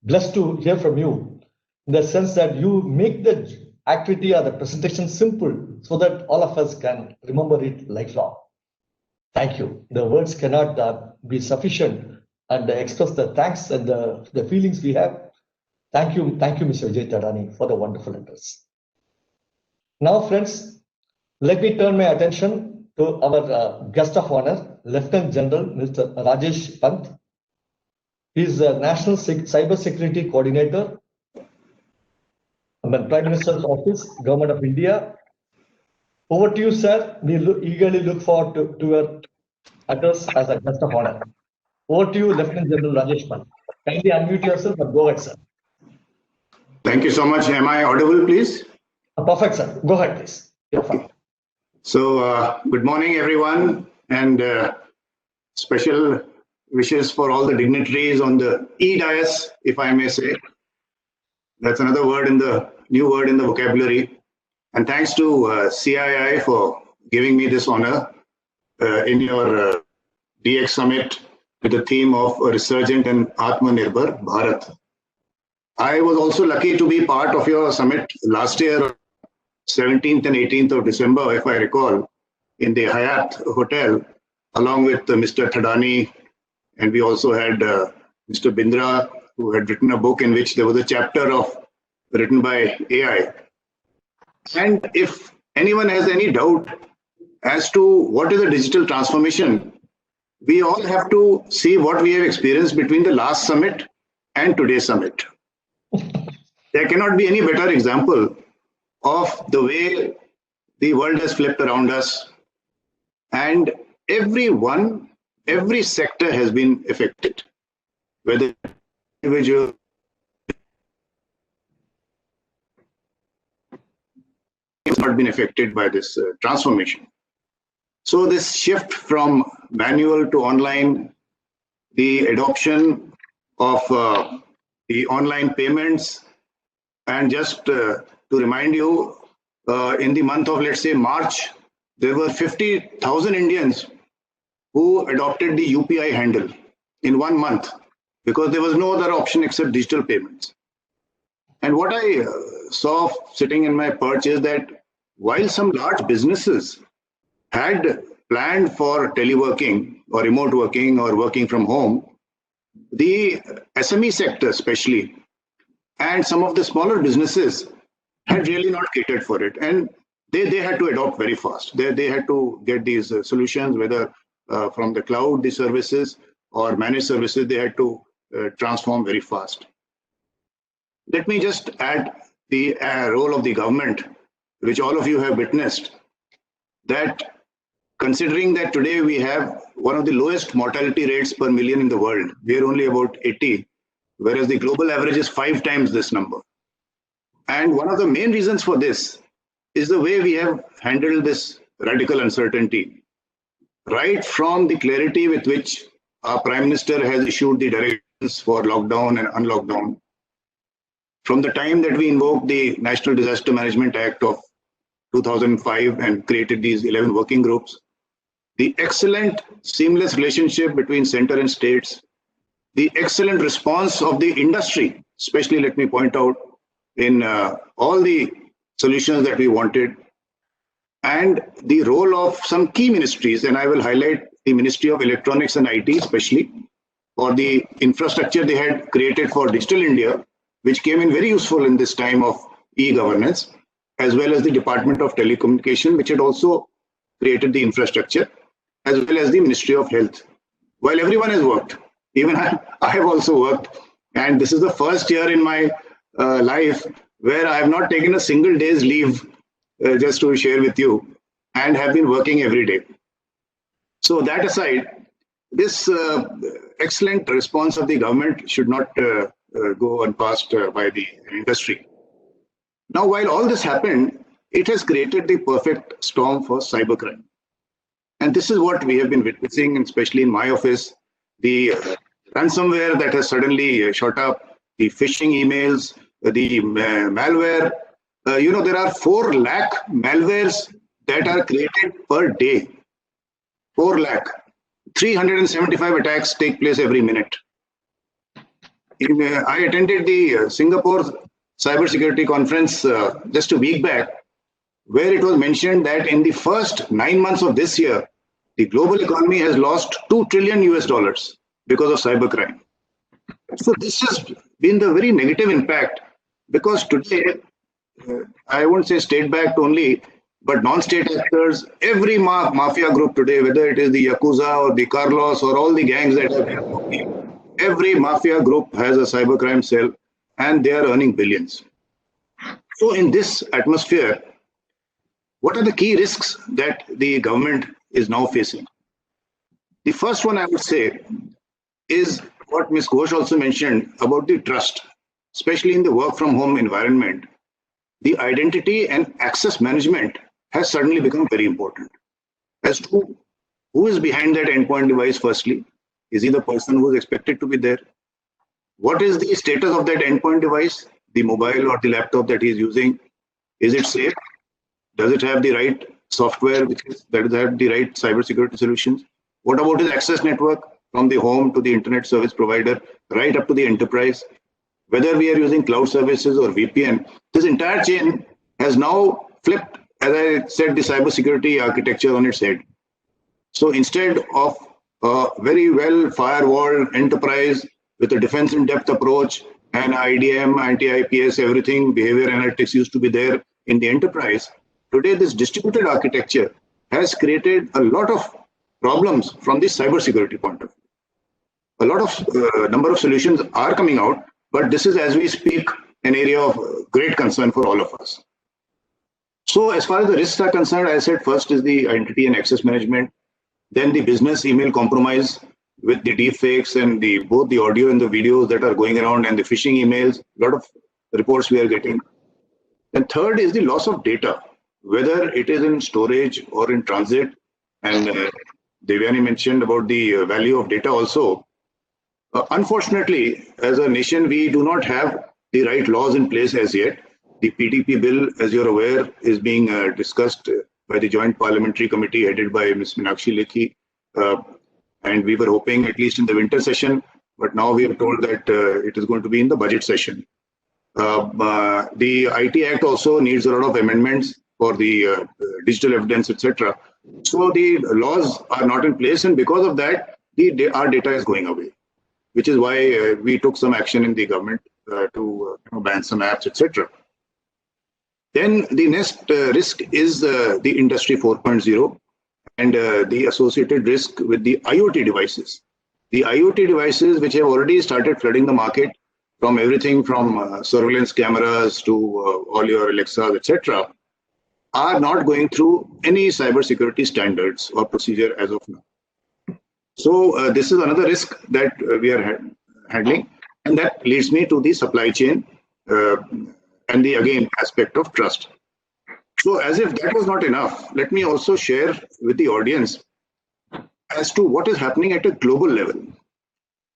blessed to hear from you, in the sense that you make the activity or the presentation simple so that all of us can remember it lifelong. Thank you. The words cannot be sufficient and express the thanks and the feelings we have. Thank you, Mr. Vijay Tadani, for the wonderful address. Now, friends, let me turn my attention to our guest of honor, Lieutenant General Mr. Rajesh Pant. He is the National Cyber Security Coordinator, Prime Minister's Office, Government of India. Over to you, sir. We eagerly look forward to your address as a guest of honor. Over to you, Lieutenant General Rajesh Pant. Kindly unmute yourself and go ahead, sir. Thank you so much. Am I audible, please? Perfect, sir. Go ahead, please. You're fine. So, good morning, everyone, and special wishes for all the dignitaries on the e-dais, if I may say. That's another new word in the vocabulary. And thanks to CII for giving me this honor in your DX Summit with the theme of a resurgent and Atmanirbhar Bharat. I was also lucky to be part of your summit last year, 17th and 18th of December, if I recall, in the Hyatt Hotel, along with Mr. Thadani. And we also had Mr. Bindra, who had written a book in which there was a chapter written by AI. And if anyone has any doubt as to what is a digital transformation, we all have to see what we have experienced between the last summit and today's summit. There cannot be any better example of the way the world has flipped around us, and every sector has been affected, whether individual has not been affected by this transformation. So this shift from manual to online, the adoption of the online payments, and just to remind you, in the month of, let's say, March, there were 50,000 Indians who adopted the UPI handle in 1 month because there was no other option except digital payments. And what I saw sitting in my perch is that while some large businesses had planned for teleworking or remote working or working from home, the SME sector especially and some of the smaller businesses had really not catered for it. And they had to adopt very fast. They had to get these solutions, whether from the cloud, the services, or managed services, they had to transform very fast. Let me just add the role of the government, which all of you have witnessed, that considering that today we have one of the lowest mortality rates per million in the world, we are only about 80, whereas the global average is 5 times this number. And one of the main reasons for this is the way we have handled this radical uncertainty. Right from the clarity with which our Prime Minister has issued the directions for lockdown and unlockdown, from the time that we invoked the National Disaster Management Act of 2005 and created these 11 working groups, the excellent seamless relationship between center and states, the excellent response of the industry, especially let me point out in all the solutions that we wanted, and the role of some key ministries, and I will highlight the Ministry of Electronics and IT especially, for the infrastructure they had created for Digital India, which came in very useful in this time of e-governance, as well as the Department of Telecommunication, which had also created the infrastructure, as well as the Ministry of Health. While everyone has worked, even I have also worked, and this is the first year in my life where I have not taken a single day's leave, just to share with you, and have been working every day. So that aside, this excellent response of the government should not go unpassed by the industry. Now, while all this happened, it has created the perfect storm for cybercrime. And this is what we have been witnessing, and especially in my office, the ransomware that has suddenly shot up, the phishing emails, the malware. There are 4 lakh malwares that are created per day. 4 lakh. 375 attacks take place every minute. I attended the Singapore cybersecurity conference just a week back, where it was mentioned that in the first 9 months of this year, the global economy has lost $2 trillion because of cybercrime. So this has been the very negative impact, because today, I won't say state-backed only, but non-state actors, every mafia group today, whether it is the Yakuza or the Carlos or all the gangs that have been working, every mafia group has a cybercrime cell, and they are earning billions. So in this atmosphere, what are the key risks that the government is now facing? The first one I would say is what Ms. Ghosh also mentioned about the trust, especially in the work from home environment. The identity and access management has suddenly become very important. As to who is behind that endpoint device, firstly, is he the person who is expected to be there? What is the status of that endpoint device, the mobile or the laptop that he is using? Is it safe? Does it have the right software, that does have the right cybersecurity solutions? What about his access network from the home to the internet service provider, right up to the enterprise? Whether we are using cloud services or VPN, this entire chain has now flipped, as I said, the cybersecurity architecture on its head. So instead of a very well firewalled enterprise with a defense in depth approach and IDM, anti-IPS, everything, behavior analytics used to be there in the enterprise, today this distributed architecture has created a lot of problems from the cybersecurity point of view. A lot of number of solutions are coming out, but this is, as we speak, an area of great concern for all of us. So as far as the risks are concerned, I said first is the identity and access management, then the business email compromise with the deepfakes and both the audio and the videos that are going around and the phishing emails, a lot of reports we are getting. And third is the loss of data, whether it is in storage or in transit. And Devyani mentioned about the value of data also. Unfortunately, as a nation, we do not have the right laws in place as yet. The PDP bill, as you're aware, is being discussed by the Joint Parliamentary Committee headed by Ms. Meenakshi Lekhi. And we were hoping at least in the winter session, but now we are told that it is going to be in the budget session. The IT Act also needs a lot of amendments for the digital evidence, etc. So the laws are not in place, and because of that, our data is going away, which is why we took some action in the government to ban some apps, etc. Then the next risk is the Industry 4.0 and the associated risk with the IoT devices. The IoT devices, which have already started flooding the market, from everything from surveillance cameras to all your Alexas, etc., are not going through any cybersecurity standards or procedure as of now. So this is another risk that we are handling, and that leads me to the supply chain and the, again, aspect of trust. So as if that was not enough, let me also share with the audience as to what is happening at a global level.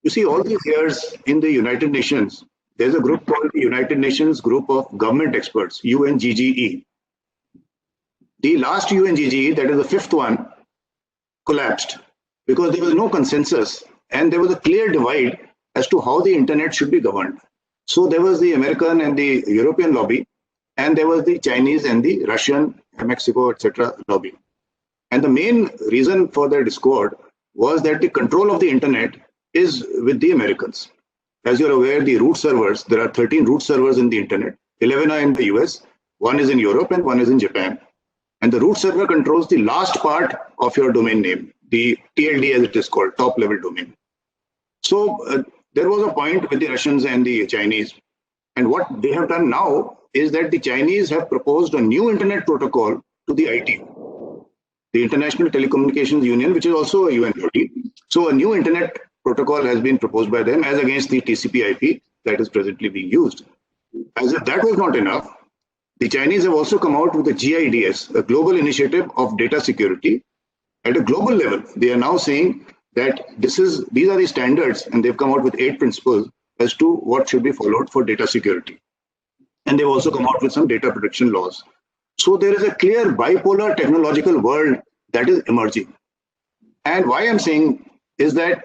You see, all these years in the United Nations, there's a group called the United Nations Group of Government Experts, UNGGE. The last UNGGE, that is the fifth one, collapsed because there was no consensus and there was a clear divide as to how the internet should be governed. So there was the American and the European lobby, and there was the Chinese and the Russian, Mexico, etc. lobby. And the main reason for their discord was that the control of the internet is with the Americans. As you're aware, the root servers, there are 13 root servers in the internet, 11 are in the US, one is in Europe and one is in Japan. And the root server controls the last part of your domain name, the TLD as it is called, top level domain. So there was a point with the Russians and the Chinese. And what they have done now is that the Chinese have proposed a new internet protocol to the ITU, the International Telecommunications Union, which is also a UN body. So a new internet protocol has been proposed by them as against the TCP/IP that is presently being used. As if that was not enough, the Chinese have also come out with the GIDS, a global initiative of data security. At a global level, they are now saying that these are the standards, and they've come out with 8 principles as to what should be followed for data security. And they've also come out with some data protection laws. So there is a clear bipolar technological world that is emerging. And why I'm saying is that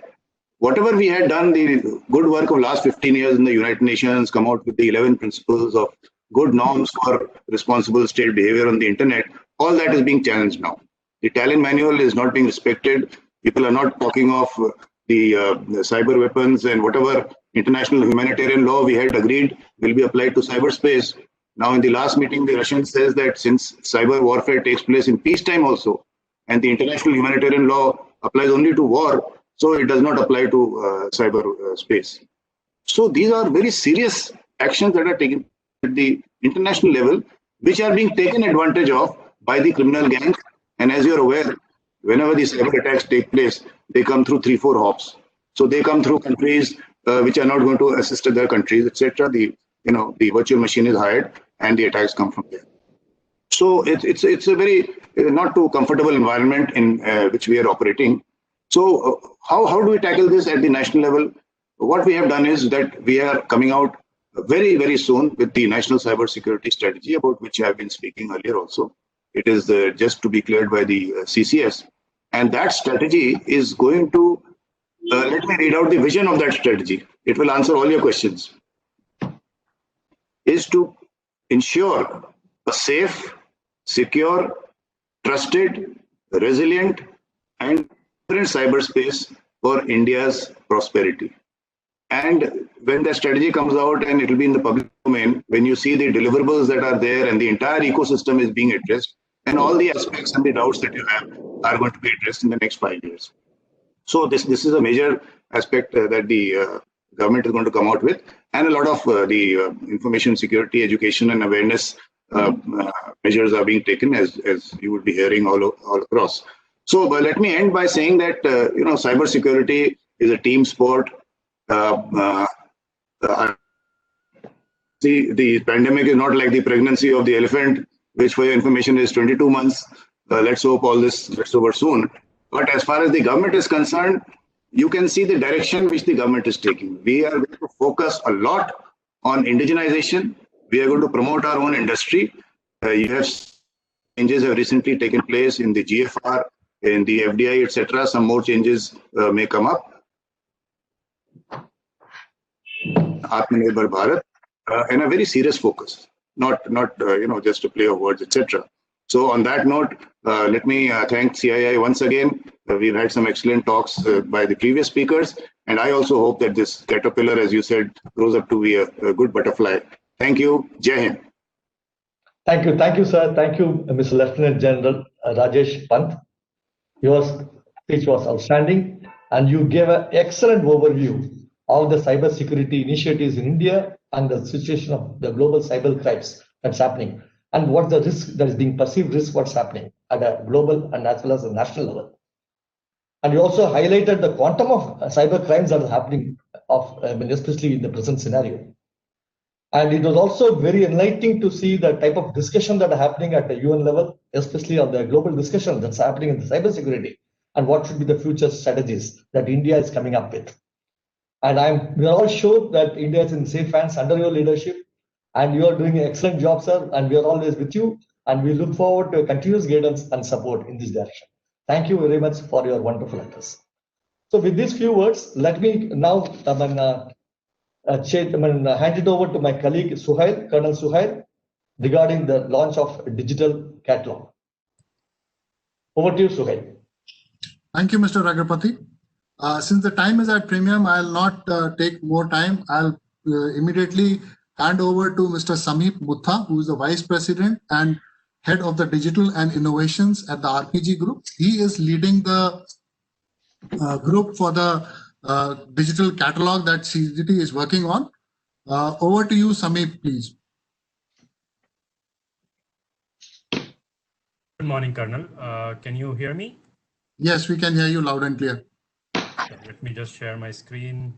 whatever we had done, the good work of last 15 years in the United Nations, come out with the 11 principles of good norms for responsible state behavior on the internet, all that is being challenged now. The Tallinn manual is not being respected. People are not talking of the cyber weapons and whatever international humanitarian law we had agreed will be applied to cyberspace. Now, in the last meeting, the Russians says that since cyber warfare takes place in peacetime also, and the international humanitarian law applies only to war, so it does not apply to cyber space. So these are very serious actions that are taken at the international level, which are being taken advantage of by the criminal gangs. And as you're aware, whenever these cyber attacks take place, they come through 3-4 hops. So they come through countries which are not going to assist other countries, etc. The virtual machine is hired, and the attacks come from there. So it's a very not too comfortable environment in which we are operating. So how do we tackle this at the national level? What we have done is that we are coming out very, very soon with the National Cybersecurity Strategy, about which I have been speaking earlier also. It is just to be cleared by the CCS. And that strategy is going to, let me read out the vision of that strategy. It will answer all your questions. Is to ensure a safe, secure, trusted, resilient, and cyberspace for India's prosperity. And when the strategy comes out and it will be in the public domain, when you see the deliverables that are there and the entire ecosystem is being addressed, and all the aspects and the doubts that you have are going to be addressed in the next 5 years. So this is a major aspect that the government is going to come out with, and a lot of the information security, education, and awareness measures are being taken, as you would be hearing all across. So let me end by saying that cybersecurity is a team sport. The pandemic is not like the pregnancy of the elephant, which for your information is 22 months. Let's hope all this gets over soon. But as far as the government is concerned, you can see the direction which the government is taking. We are going to focus a lot on indigenization. We are going to promote our own industry. Changes have recently taken place in the GFR in the FDI, etc. Some more changes may come up. Atmanirbhar Bharat, and a very serious focus, not just a play of words, etc. So on that note, let me thank CII once again. We've had some excellent talks by the previous speakers, and I also hope that this caterpillar, as you said, grows up to be a good butterfly. Thank you. Jai Hind. Thank you, sir. Thank you, Mr. Lieutenant General Rajesh Pant. Your speech was outstanding, and you gave an excellent overview of the cybersecurity initiatives in India and the situation of the global cyber crimes that's happening, and what the risk that is being perceived risk what's happening at a global and as well as a national level. And you also highlighted the quantum of cyber crimes that are happening, especially in the present scenario. And it was also very enlightening to see the type of discussion that are happening at the UN level, especially on the global discussion that's happening in the cybersecurity, and what should be the future strategies that India is coming up with. And we are all sure that India is in safe hands under your leadership, and you are doing an excellent job, sir, and we are always with you, and we look forward to continuous guidance and support in this direction. Thank you very much for your wonderful address. So with these few words, let me now hand it over to my colleague Suhail, Colonel Suhail, regarding the launch of a digital catalog. Over to you, Suhail. Thank you, Mr. Ragapati. Since the time is at premium, I'll not take more time. I'll immediately hand over to Mr. Sameep Butha, who is the Vice President and Head of the Digital and Innovations at the RPG Group. He is leading the group for the digital catalog that CGT is working on. Over to you, Sameep, please. Good morning, Colonel. Can you hear me? Yes, we can hear you loud and clear. Let me just share my screen.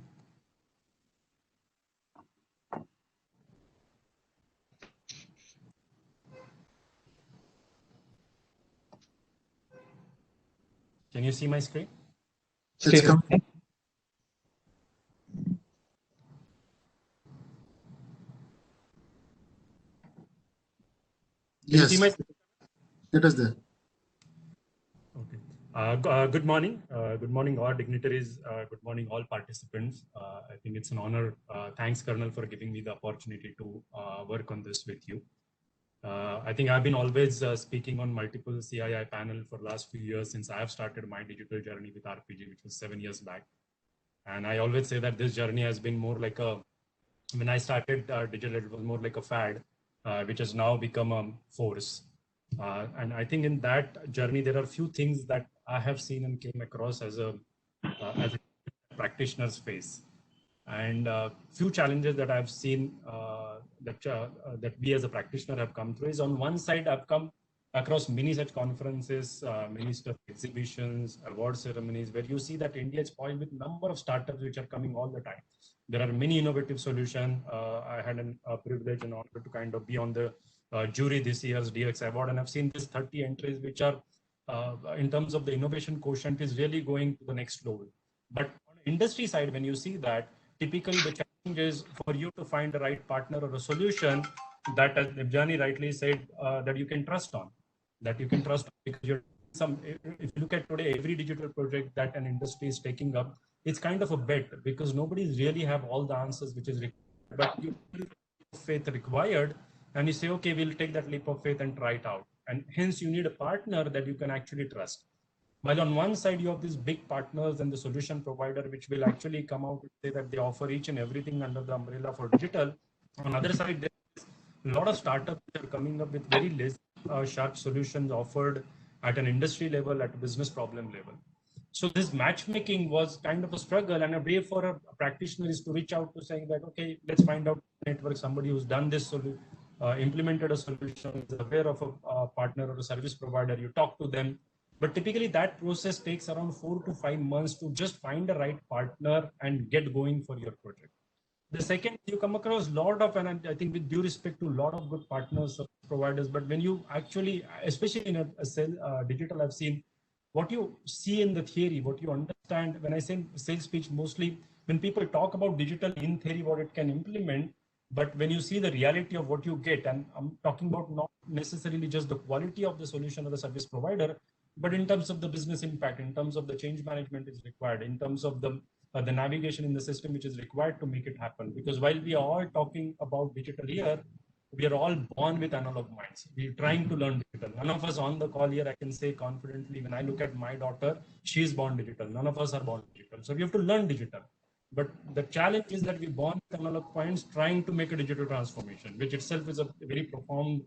Can you see my screen? It's coming. Yes, see my screen? It is there. Okay. Good morning. Good morning, all dignitaries. Good morning, all participants. I think it's an honor. Thanks, Colonel, for giving me the opportunity to work on this with you. I think I've been always speaking on multiple CII panel for the last few years since I have started my digital journey with RPG, which was 7 years back. And I always say that this journey has been more like when I started digital, it was more like a fad, which has now become a force. And I think in that journey, there are a few things that I have seen and came across as a practitioner's face. And few challenges that I've seen that we as a practitioner have come through is, on one side, I've come across many such conferences, many such exhibitions, award ceremonies, where you see that India is poised with number of startups which are coming all the time. There are many innovative solutions. I had a privilege and honor to kind of be on the jury this year's DX Award, and I've seen these 30 entries which are, in terms of the innovation quotient, is really going to the next level. But on the industry side, when you see that, typically the challenge is for you to find the right partner or a solution that, as Nibjani rightly said, that you can trust on, because you're if you look at today, every digital project that an industry is taking up, it's kind of a bet, because nobody really have all the answers which is required, but you feel faith required, and you say, okay, we'll take that leap of faith and try it out. And hence you need a partner that you can actually trust. While on one side you have these big partners and the solution provider, which will actually come out and say that they offer each and everything under the umbrella for digital. On the other side, there's a lot of startups that are coming up with very less sharp solutions offered at an industry level, at a business problem level. So this matchmaking was kind of a struggle, and a way for a practitioner is to reach out to saying that, okay, let's find out network, somebody who's done this implemented a solution, is aware of a partner or a service provider, you talk to them. But typically that process takes around 4 to 5 months to just find the right partner and get going for your project. The second, you come across a lot of, and I think with due respect to a lot of good partners or providers, but when you actually, especially in a digital, I've seen what you see in the theory, what you understand. When I say sales pitch, mostly when people talk about digital in theory, what it can implement, but when you see the reality of what you get, and I'm talking about not necessarily just the quality of the solution or the service provider, but in terms of the business impact, in terms of the change management is required, in terms of the navigation in the system which is required to make it happen. Because while we are all talking about digital here, we are all born with analog minds. We're trying to learn digital. None of us on the call here, I can say confidently, when I look at my daughter, she's born digital. None of us are born digital. So we have to learn digital. But the challenge is that we're born with analog points trying to make a digital transformation, which itself is a very profound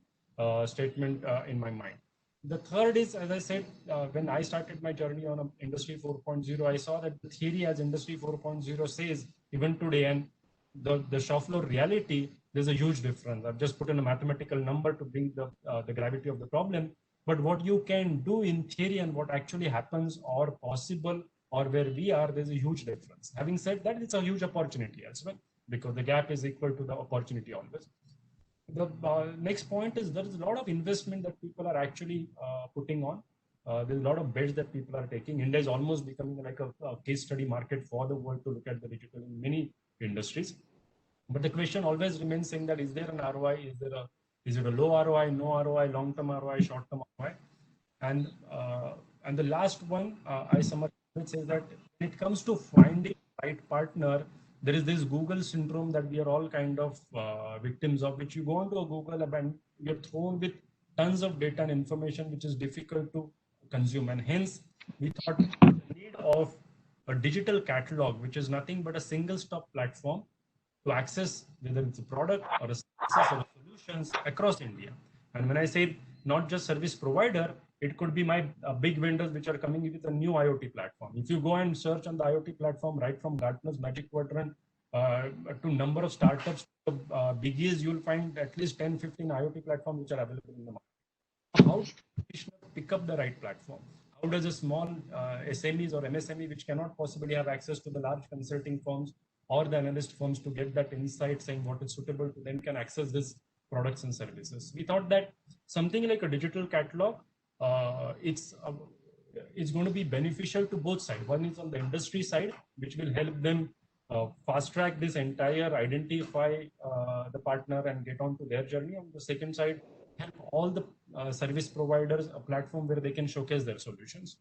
statement in my mind. The third is, as I said, when I started my journey on Industry 4.0, I saw that the theory as Industry 4.0 says, even today, and the shop floor reality, there's a huge difference. I've just put in a mathematical number to bring the gravity of the problem. But what you can do in theory and what actually happens or possible or where we are, there's a huge difference. Having said that, it's a huge opportunity as well, because the gap is equal to the opportunity always. The next point is there is a lot of investment that people are actually putting on. There's a lot of bets that people are taking. India is almost becoming like a case study market for the world to look at the digital in many industries. But the question always remains saying that, is there an ROI? Is it a low ROI, no ROI, long-term ROI, short-term ROI? And the last one, I summarize it, says that when it comes to finding the right partner, there is this Google syndrome that we are all kind of victims of, which you go onto a Google and you're thrown with tons of data and information which is difficult to consume. And hence, we thought the need of a digital catalog, which is nothing but a single stop platform to access whether it's a product or a services or a solutions across India. And when I say not just service provider, it could be my big vendors which are coming with a new IoT platform. If you go and search on the IoT platform, right from Gartner's Magic Quadrant to number of startups, biggies, you'll find at least 10, 15 IoT platforms which are available in the market. How should practitioner pick up the right platform? How does a small SMEs or MSME, which cannot possibly have access to the large consulting firms or the analyst firms to get that insight saying what is suitable to them, can access these products and services? We thought that something like a digital catalog, it's going to be beneficial to both sides. One is on the industry side, which will help them fast track this entire, identify the partner and get on to their journey. On the second side, help all the service providers a platform where they can showcase their solutions.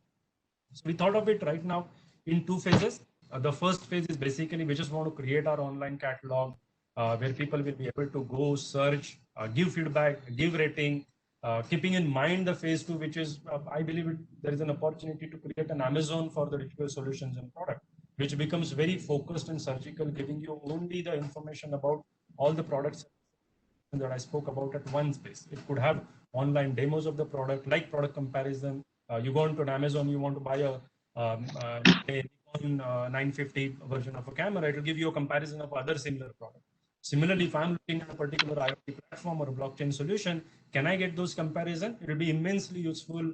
So we thought of it right now in two phases. The first phase is basically we just want to create our online catalog where people will be able to go search, give feedback, give rating, keeping in mind the phase two, which is, I believe there is an opportunity to create an Amazon for the digital solutions and product, which becomes very focused and surgical, giving you only the information about all the products that I spoke about at one space. It could have online demos of the product, like product comparison. You go into an Amazon, you want to buy a Nikon 950 version of a camera, it will give you a comparison of other similar products. Similarly, if I'm looking at a particular IoT platform or a blockchain solution, can I get those comparisons? It will be immensely useful,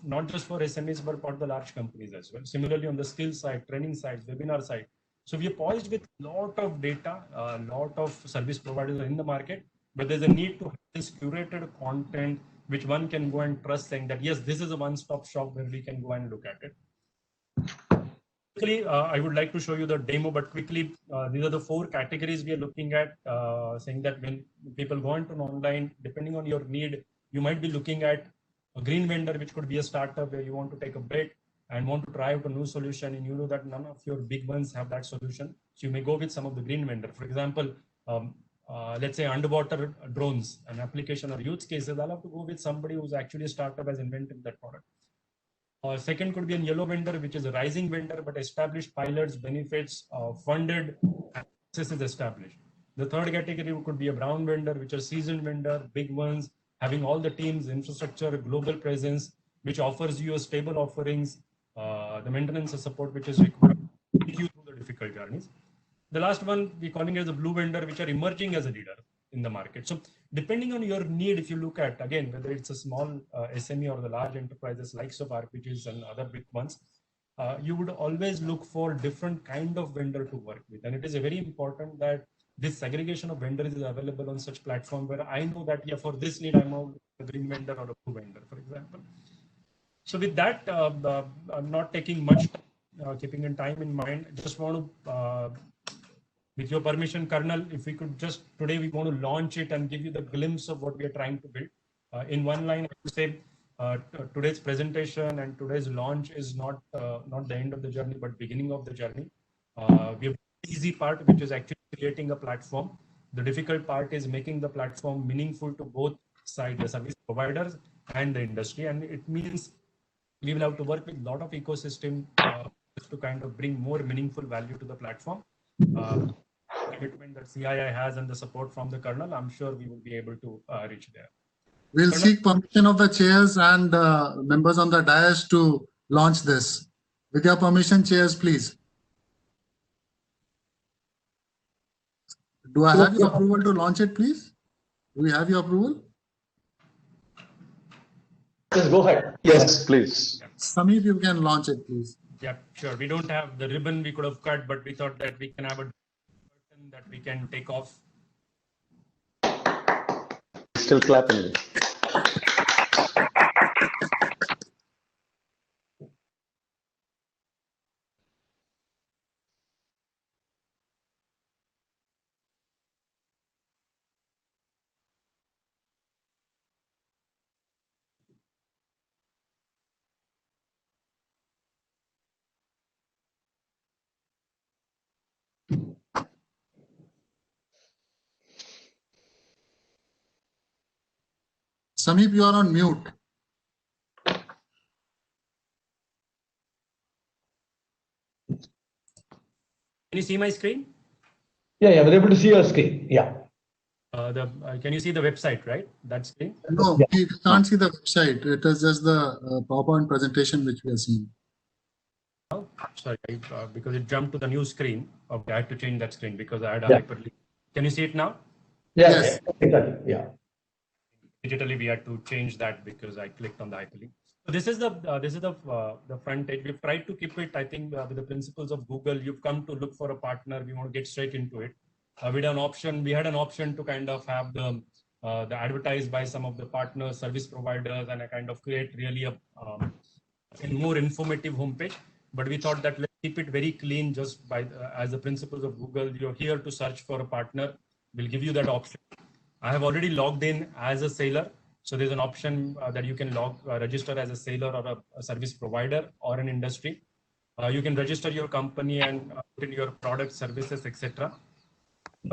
not just for SMEs, but for the large companies as well. Similarly, on the skill side, training sides, webinar side. So we are poised with a lot of data, a lot of service providers in the market, but there's a need to have this curated content which one can go and trust, saying that, yes, this is a one-stop shop where we can go and look at it. Quickly, I would like to show you the demo, but quickly, these are the 4 categories we are looking at, saying that when people go into online, depending on your need, you might be looking at a green vendor, which could be a startup where you want to take a bet and want to try out a new solution, and you know that none of your big ones have that solution. So you may go with some of the green vendor. For example, let's say underwater drones, an application or use cases, I'll have to go with somebody who's actually a startup has invented that product. Second could be a yellow vendor, which is a rising vendor, but established pilots, benefits, funded, access is established. The third category could be a brown vendor, which is seasoned vendor, big ones, having all the teams, infrastructure, global presence, which offers you a stable offerings, the maintenance and support, which is required to take you through the difficult journeys. The last one, we're calling it the blue vendor, which are emerging as a leader in the market. So depending on your need, if you look at, again, whether it's a small SME or the large enterprises likes of RPGs and other big ones, you would always look for different kind of vendor to work with. And it is very important that this segregation of vendors is available on such platform where I know that, yeah, for this need, I'm a green vendor or a blue vendor, for example. So with that, I'm not taking much, keeping in time in mind, just want to, with your permission, Colonel, if we could just, today we want to launch it and give you the glimpse of what we are trying to build. In one line, I would say, today's presentation and today's launch is not the end of the journey, but beginning of the journey. We have the easy part, which is actually creating a platform. The difficult part is making the platform meaningful to both sides, the service providers and the industry. And it means we will have to work with a lot of ecosystem to kind of bring more meaningful value to the platform. Commitment that CII has and the support from the kernel, I'm sure we will be able to reach there. We'll seek permission of the chairs and members on the dais to launch this. With your permission, chairs, please. Do I have your approval to launch it, please? Do we have your approval? Yes, go ahead. Yes, please. Sameep, you can launch it, please. Yeah, sure. We don't have the ribbon we could have cut, but we thought that we can have a curtain that we can take off. Still clapping. Sameep, you are on mute. Can you see my screen? Yeah, we're able to see your screen. Yeah. Can you see the website, right? That screen? No, we can't see the website. It is just the PowerPoint presentation which we are seeing. Oh, sorry, because it jumped to the new screen. Okay, I had to change that screen because I had a Yeah. hyperlink. Can you see it now? Yes. Exactly. Yeah. Digitally, we had to change that because I clicked on the hyperlink. So this is the front page. We've tried to keep it, I think, with the principles of Google. You've come to look for a partner. We want to get straight into it. We had an option to kind of have the advertised by some of the partners, service providers, and I kind of create really a more informative homepage. But we thought that let's keep it very clean, just by as the principles of Google. You're here to search for a partner. We'll give you that option. I have already logged in as a sailor. So there's an option that you can register as a sailor or a service provider or an industry. You can register your company and put in your products, services, etc.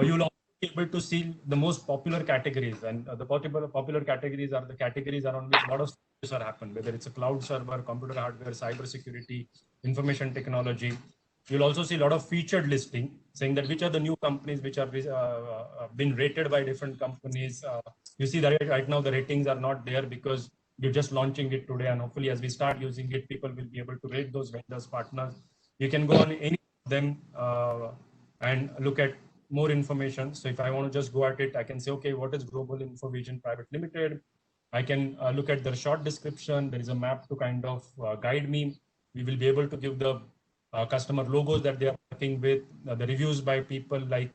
You'll also be able to see the most popular categories, and the popular categories are the categories around which a lot of services are happen, whether it's a cloud server, computer hardware, cyber security, information technology. You'll also see a lot of featured listing saying that which are the new companies which are been rated by different companies. You see that right now the ratings are not there because we're just launching it today, and hopefully as we start using it, people will be able to rate those vendors, partners. You can go on any of them and look at more information. So if I want to just go at it, I can say, okay, what is Global InfoVision Private Limited? I can look at their short description. There is a map to kind of guide me. We will be able to give the customer logos that they are working with, the reviews by people like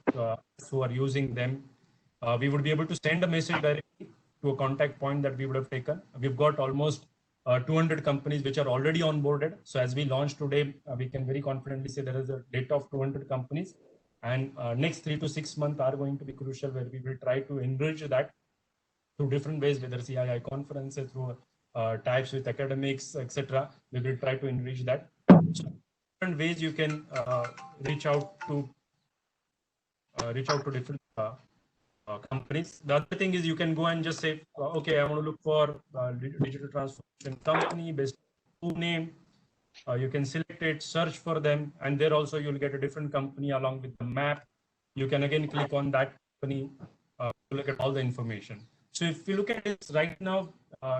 who are using them. We would be able to send a message directly to a contact point that we would have taken. We've got almost 200 companies which are already onboarded. So as we launch today, we can very confidently say there is a data of 200 companies. And next 3 to 6 months are going to be crucial, where we will try to enrich that through different ways, whether CII conferences, through types with academics, etc. We will try to enrich that. So different ways you can reach out to different companies. The other thing is you can go and just say, okay, I want to look for digital transformation company based on Pune. You can select it, search for them, and there also you'll get a different company along with the map. You can again click on that company to look at all the information. So if you look at this right now,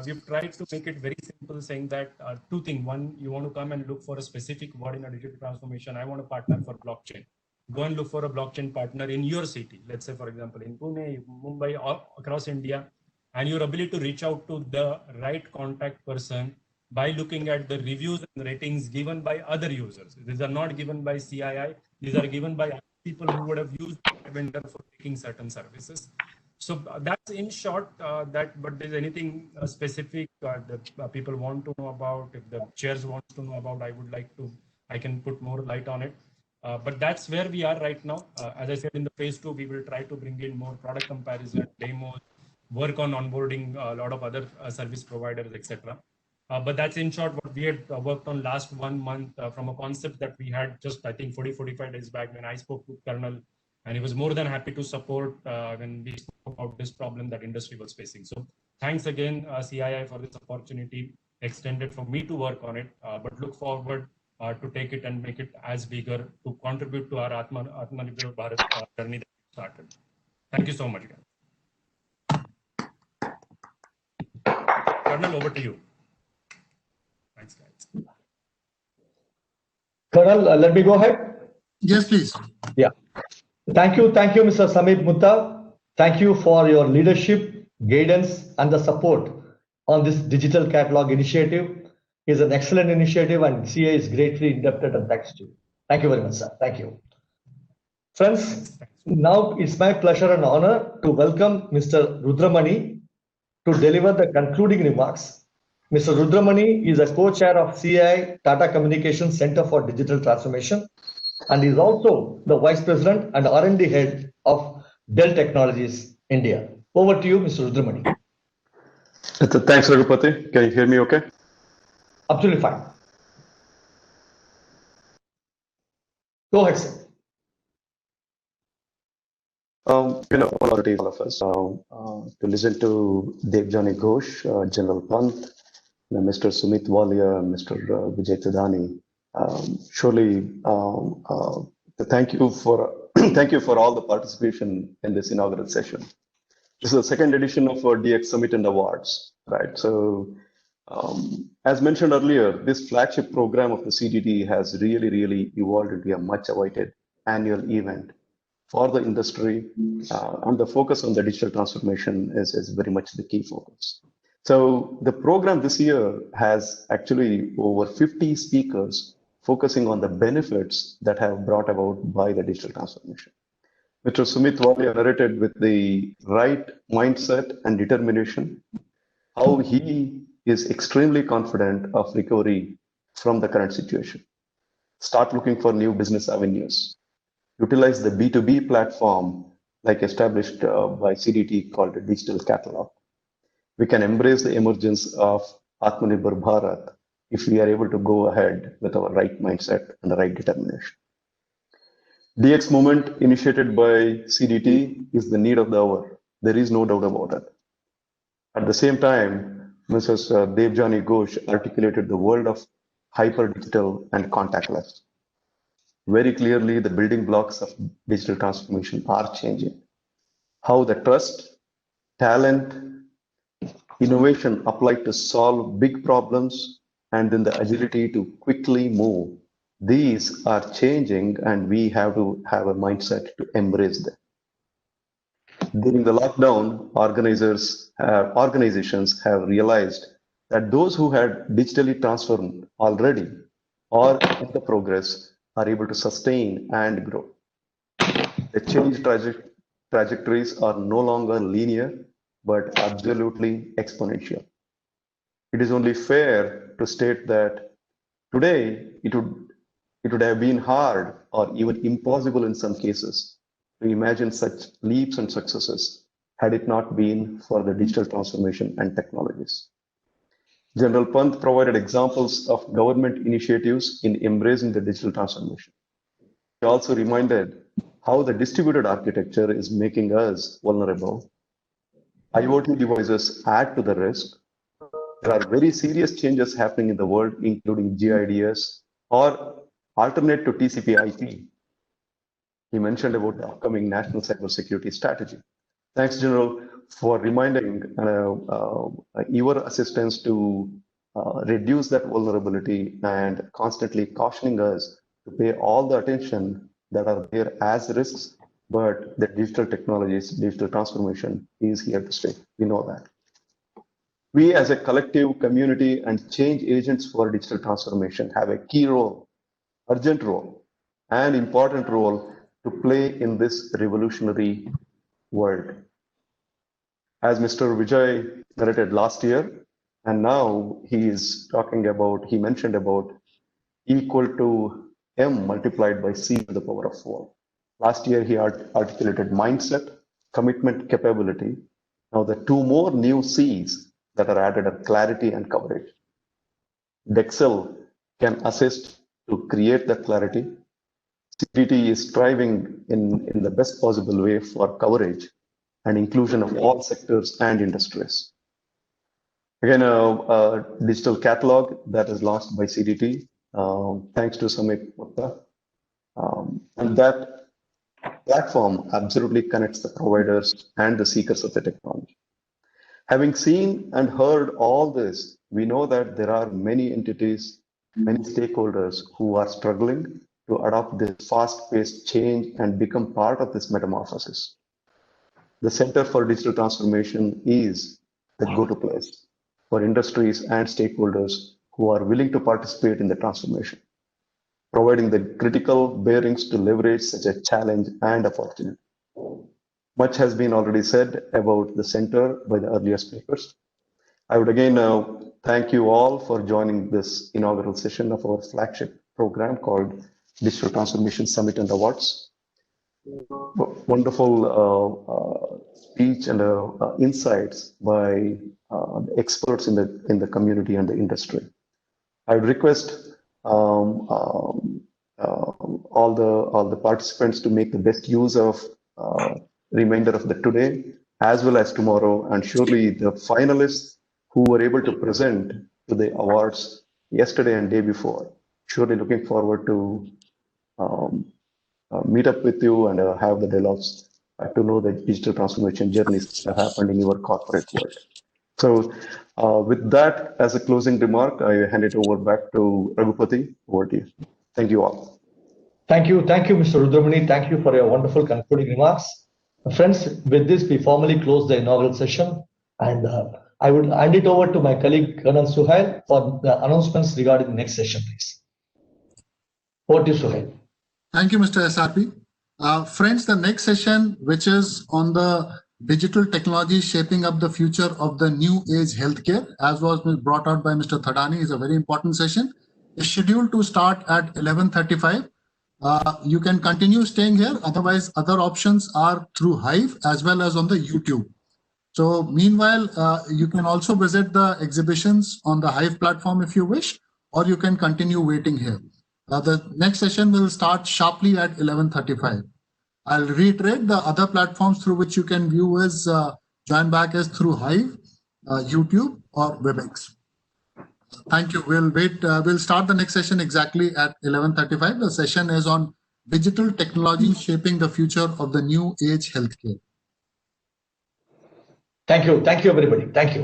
we've tried to make it very simple, saying that two things. One, you want to come and look for a specific word in a digital transformation. I want a partner for blockchain. Go and look for a blockchain partner in your city. Let's say, for example, in Pune, Mumbai, or across India, and your ability to reach out to the right contact person by looking at the reviews and ratings given by other users. These are not given by CII. These are given by people who would have used a vendor for taking certain services. So that's in short that, but there's anything specific that people want to know about, if the chairs wants to know about, I can put more light on it. But that's where we are right now. As I said, in the phase 2, we will try to bring in more product comparison, demos, work on onboarding a lot of other service providers, etc. But that's in short what we had worked on last 1 month from a concept that we had just, I think, 45 days back when I spoke to Colonel, and he was more than happy to support when we spoke about this problem that industry was facing. So thanks again, CII, for this opportunity extended for me to work on it, but look forward to take it and make it as bigger to contribute to our Atmanirbhar Bharat journey that we started. Thank you so much, guys. Colonel, over to you. Thanks, guys. Colonel, let me go ahead. Yes, please. Yeah. Thank you, Mr. Samit Mutta. Thank you for your leadership, guidance, and the support on this digital catalog initiative. It's an excellent initiative, and CA is greatly indebted, and thanks to you. Thank you very much, sir. Thank you. Friends, now it's my pleasure and honor to welcome Mr. Rudramani to deliver the concluding remarks. Mr. Rudramani is a co-chair of CAI Tata Communications Center for Digital Transformation, and is also the Vice President and R&D Head of Dell Technologies, India. Over to you, Mr. Rudramani. Thanks, Raghupati. Can you hear me okay? Absolutely fine. Go ahead, sir. Already all of us to listen to Devjani Ghosh, General Pant, Mr. Sumit Walia, Mr. Vijay Thadani. Surely, thank you for thank you for all the participation in this inaugural session. This is the second edition of our DX Summit and Awards, right? So, as mentioned earlier, this flagship program of the CDT has really evolved into a much-awaited annual event for the industry, and the focus on the digital transformation is very much the key focus. So the program this year has actually over 50 speakers focusing on the benefits that have brought about by the digital transformation. Mr. Sumit Walia narrated with the right mindset and determination how he is extremely confident of recovery from the current situation. Start looking for new business avenues. Utilize the B2B platform like established by CDT called a digital catalog. We can embrace the emergence of Atmanirbhar Bharat if we are able to go ahead with our right mindset and the right determination. DX movement initiated by CDT is the need of the hour. There is no doubt about it. At the same time, Mrs. Devjani Ghosh articulated the world of hyper digital and contactless. Very clearly, the building blocks of digital transformation are changing. How the trust, talent, innovation applied to solve big problems, and then the agility to quickly move. These are changing, and we have to have a mindset to embrace them. During the lockdown, organizations have realized that those who had digitally transformed already or in the progress are able to sustain and grow. The change trajectories are no longer linear, but absolutely exponential. It is only fair to state that today it would have been hard or even impossible in some cases to imagine such leaps and successes had it not been for the digital transformation and technologies. General Pant provided examples of government initiatives in embracing the digital transformation. He also reminded how the distributed architecture is making us vulnerable. IoT devices add to the risk. There are very serious changes happening in the world, including GIDS or alternate to TCP/IP. He mentioned about the upcoming National Cybersecurity Strategy. Thanks, General, for reminding your assistance to reduce that vulnerability and constantly cautioning us to pay all the attention that are there as risks, but the digital technologies, digital transformation is here to stay. We know that. We as a collective community and change agents for digital transformation have a key role, urgent role, and important role to play in this revolutionary world. As Mr. Vijay narrated last year, and now he mentioned about equal to M multiplied by C to the power of 4. Last year, he articulated mindset, commitment, capability, Now, the two more new C's that are added are clarity and coverage. Dexel can assist to create that clarity. CDT is striving in the best possible way for coverage and inclusion of all sectors and industries. Again, a digital catalog that is launched by CDT, thanks to Samit Mutta. And that platform absolutely connects the providers and the seekers of the technology. Having seen and heard all this, we know that there are many entities, many stakeholders who are struggling to adopt this fast-paced change and become part of this metamorphosis. The Center for Digital Transformation is the go-to place for industries and stakeholders who are willing to participate in the transformation, providing the critical bearings to leverage such a challenge and opportunity. Much has been already said about the center by the earlier speakers. I would again thank you all for joining this inaugural session of our flagship program called Digital Transformation Summit and Awards. Wonderful speech and insights by the experts in the community and the industry. I would request all the participants to make the best use of remainder of the today as well as tomorrow, and surely the finalists who were able to present to the awards yesterday and day before, surely looking forward to meet up with you and have the dialogues to know the digital transformation journeys that happened in your corporate world. So with that as a closing remark, I hand it over back to Raghupati. Over to you. Thank you all. Thank you, Mr. Rudramani. Thank you for your wonderful concluding remarks. Friends, with this, we formally close the inaugural session, and I would hand it over to my colleague, Colonel Suhail, for the announcements regarding the next session, please. Over to you, Suhail. Thank you, Mr. SRP. Friends, the next session, which is on the digital technology shaping up the future of the new age healthcare, as was brought out by Mr. Thadani, is a very important session. It's scheduled to start at 11:35. You can continue staying here. Otherwise, other options are through Hive as well as on the YouTube. So meanwhile, you can also visit the exhibitions on the Hive platform if you wish, or you can continue waiting here. The next session will start sharply at 11:35. I'll reiterate the other platforms through which you can view is join back as through Hive, YouTube, or WebEx. Thank you. We'll wait. We'll start the next session exactly at 11:35. The session is on digital technology shaping the future of the new age healthcare. Thank you, everybody. Thank you.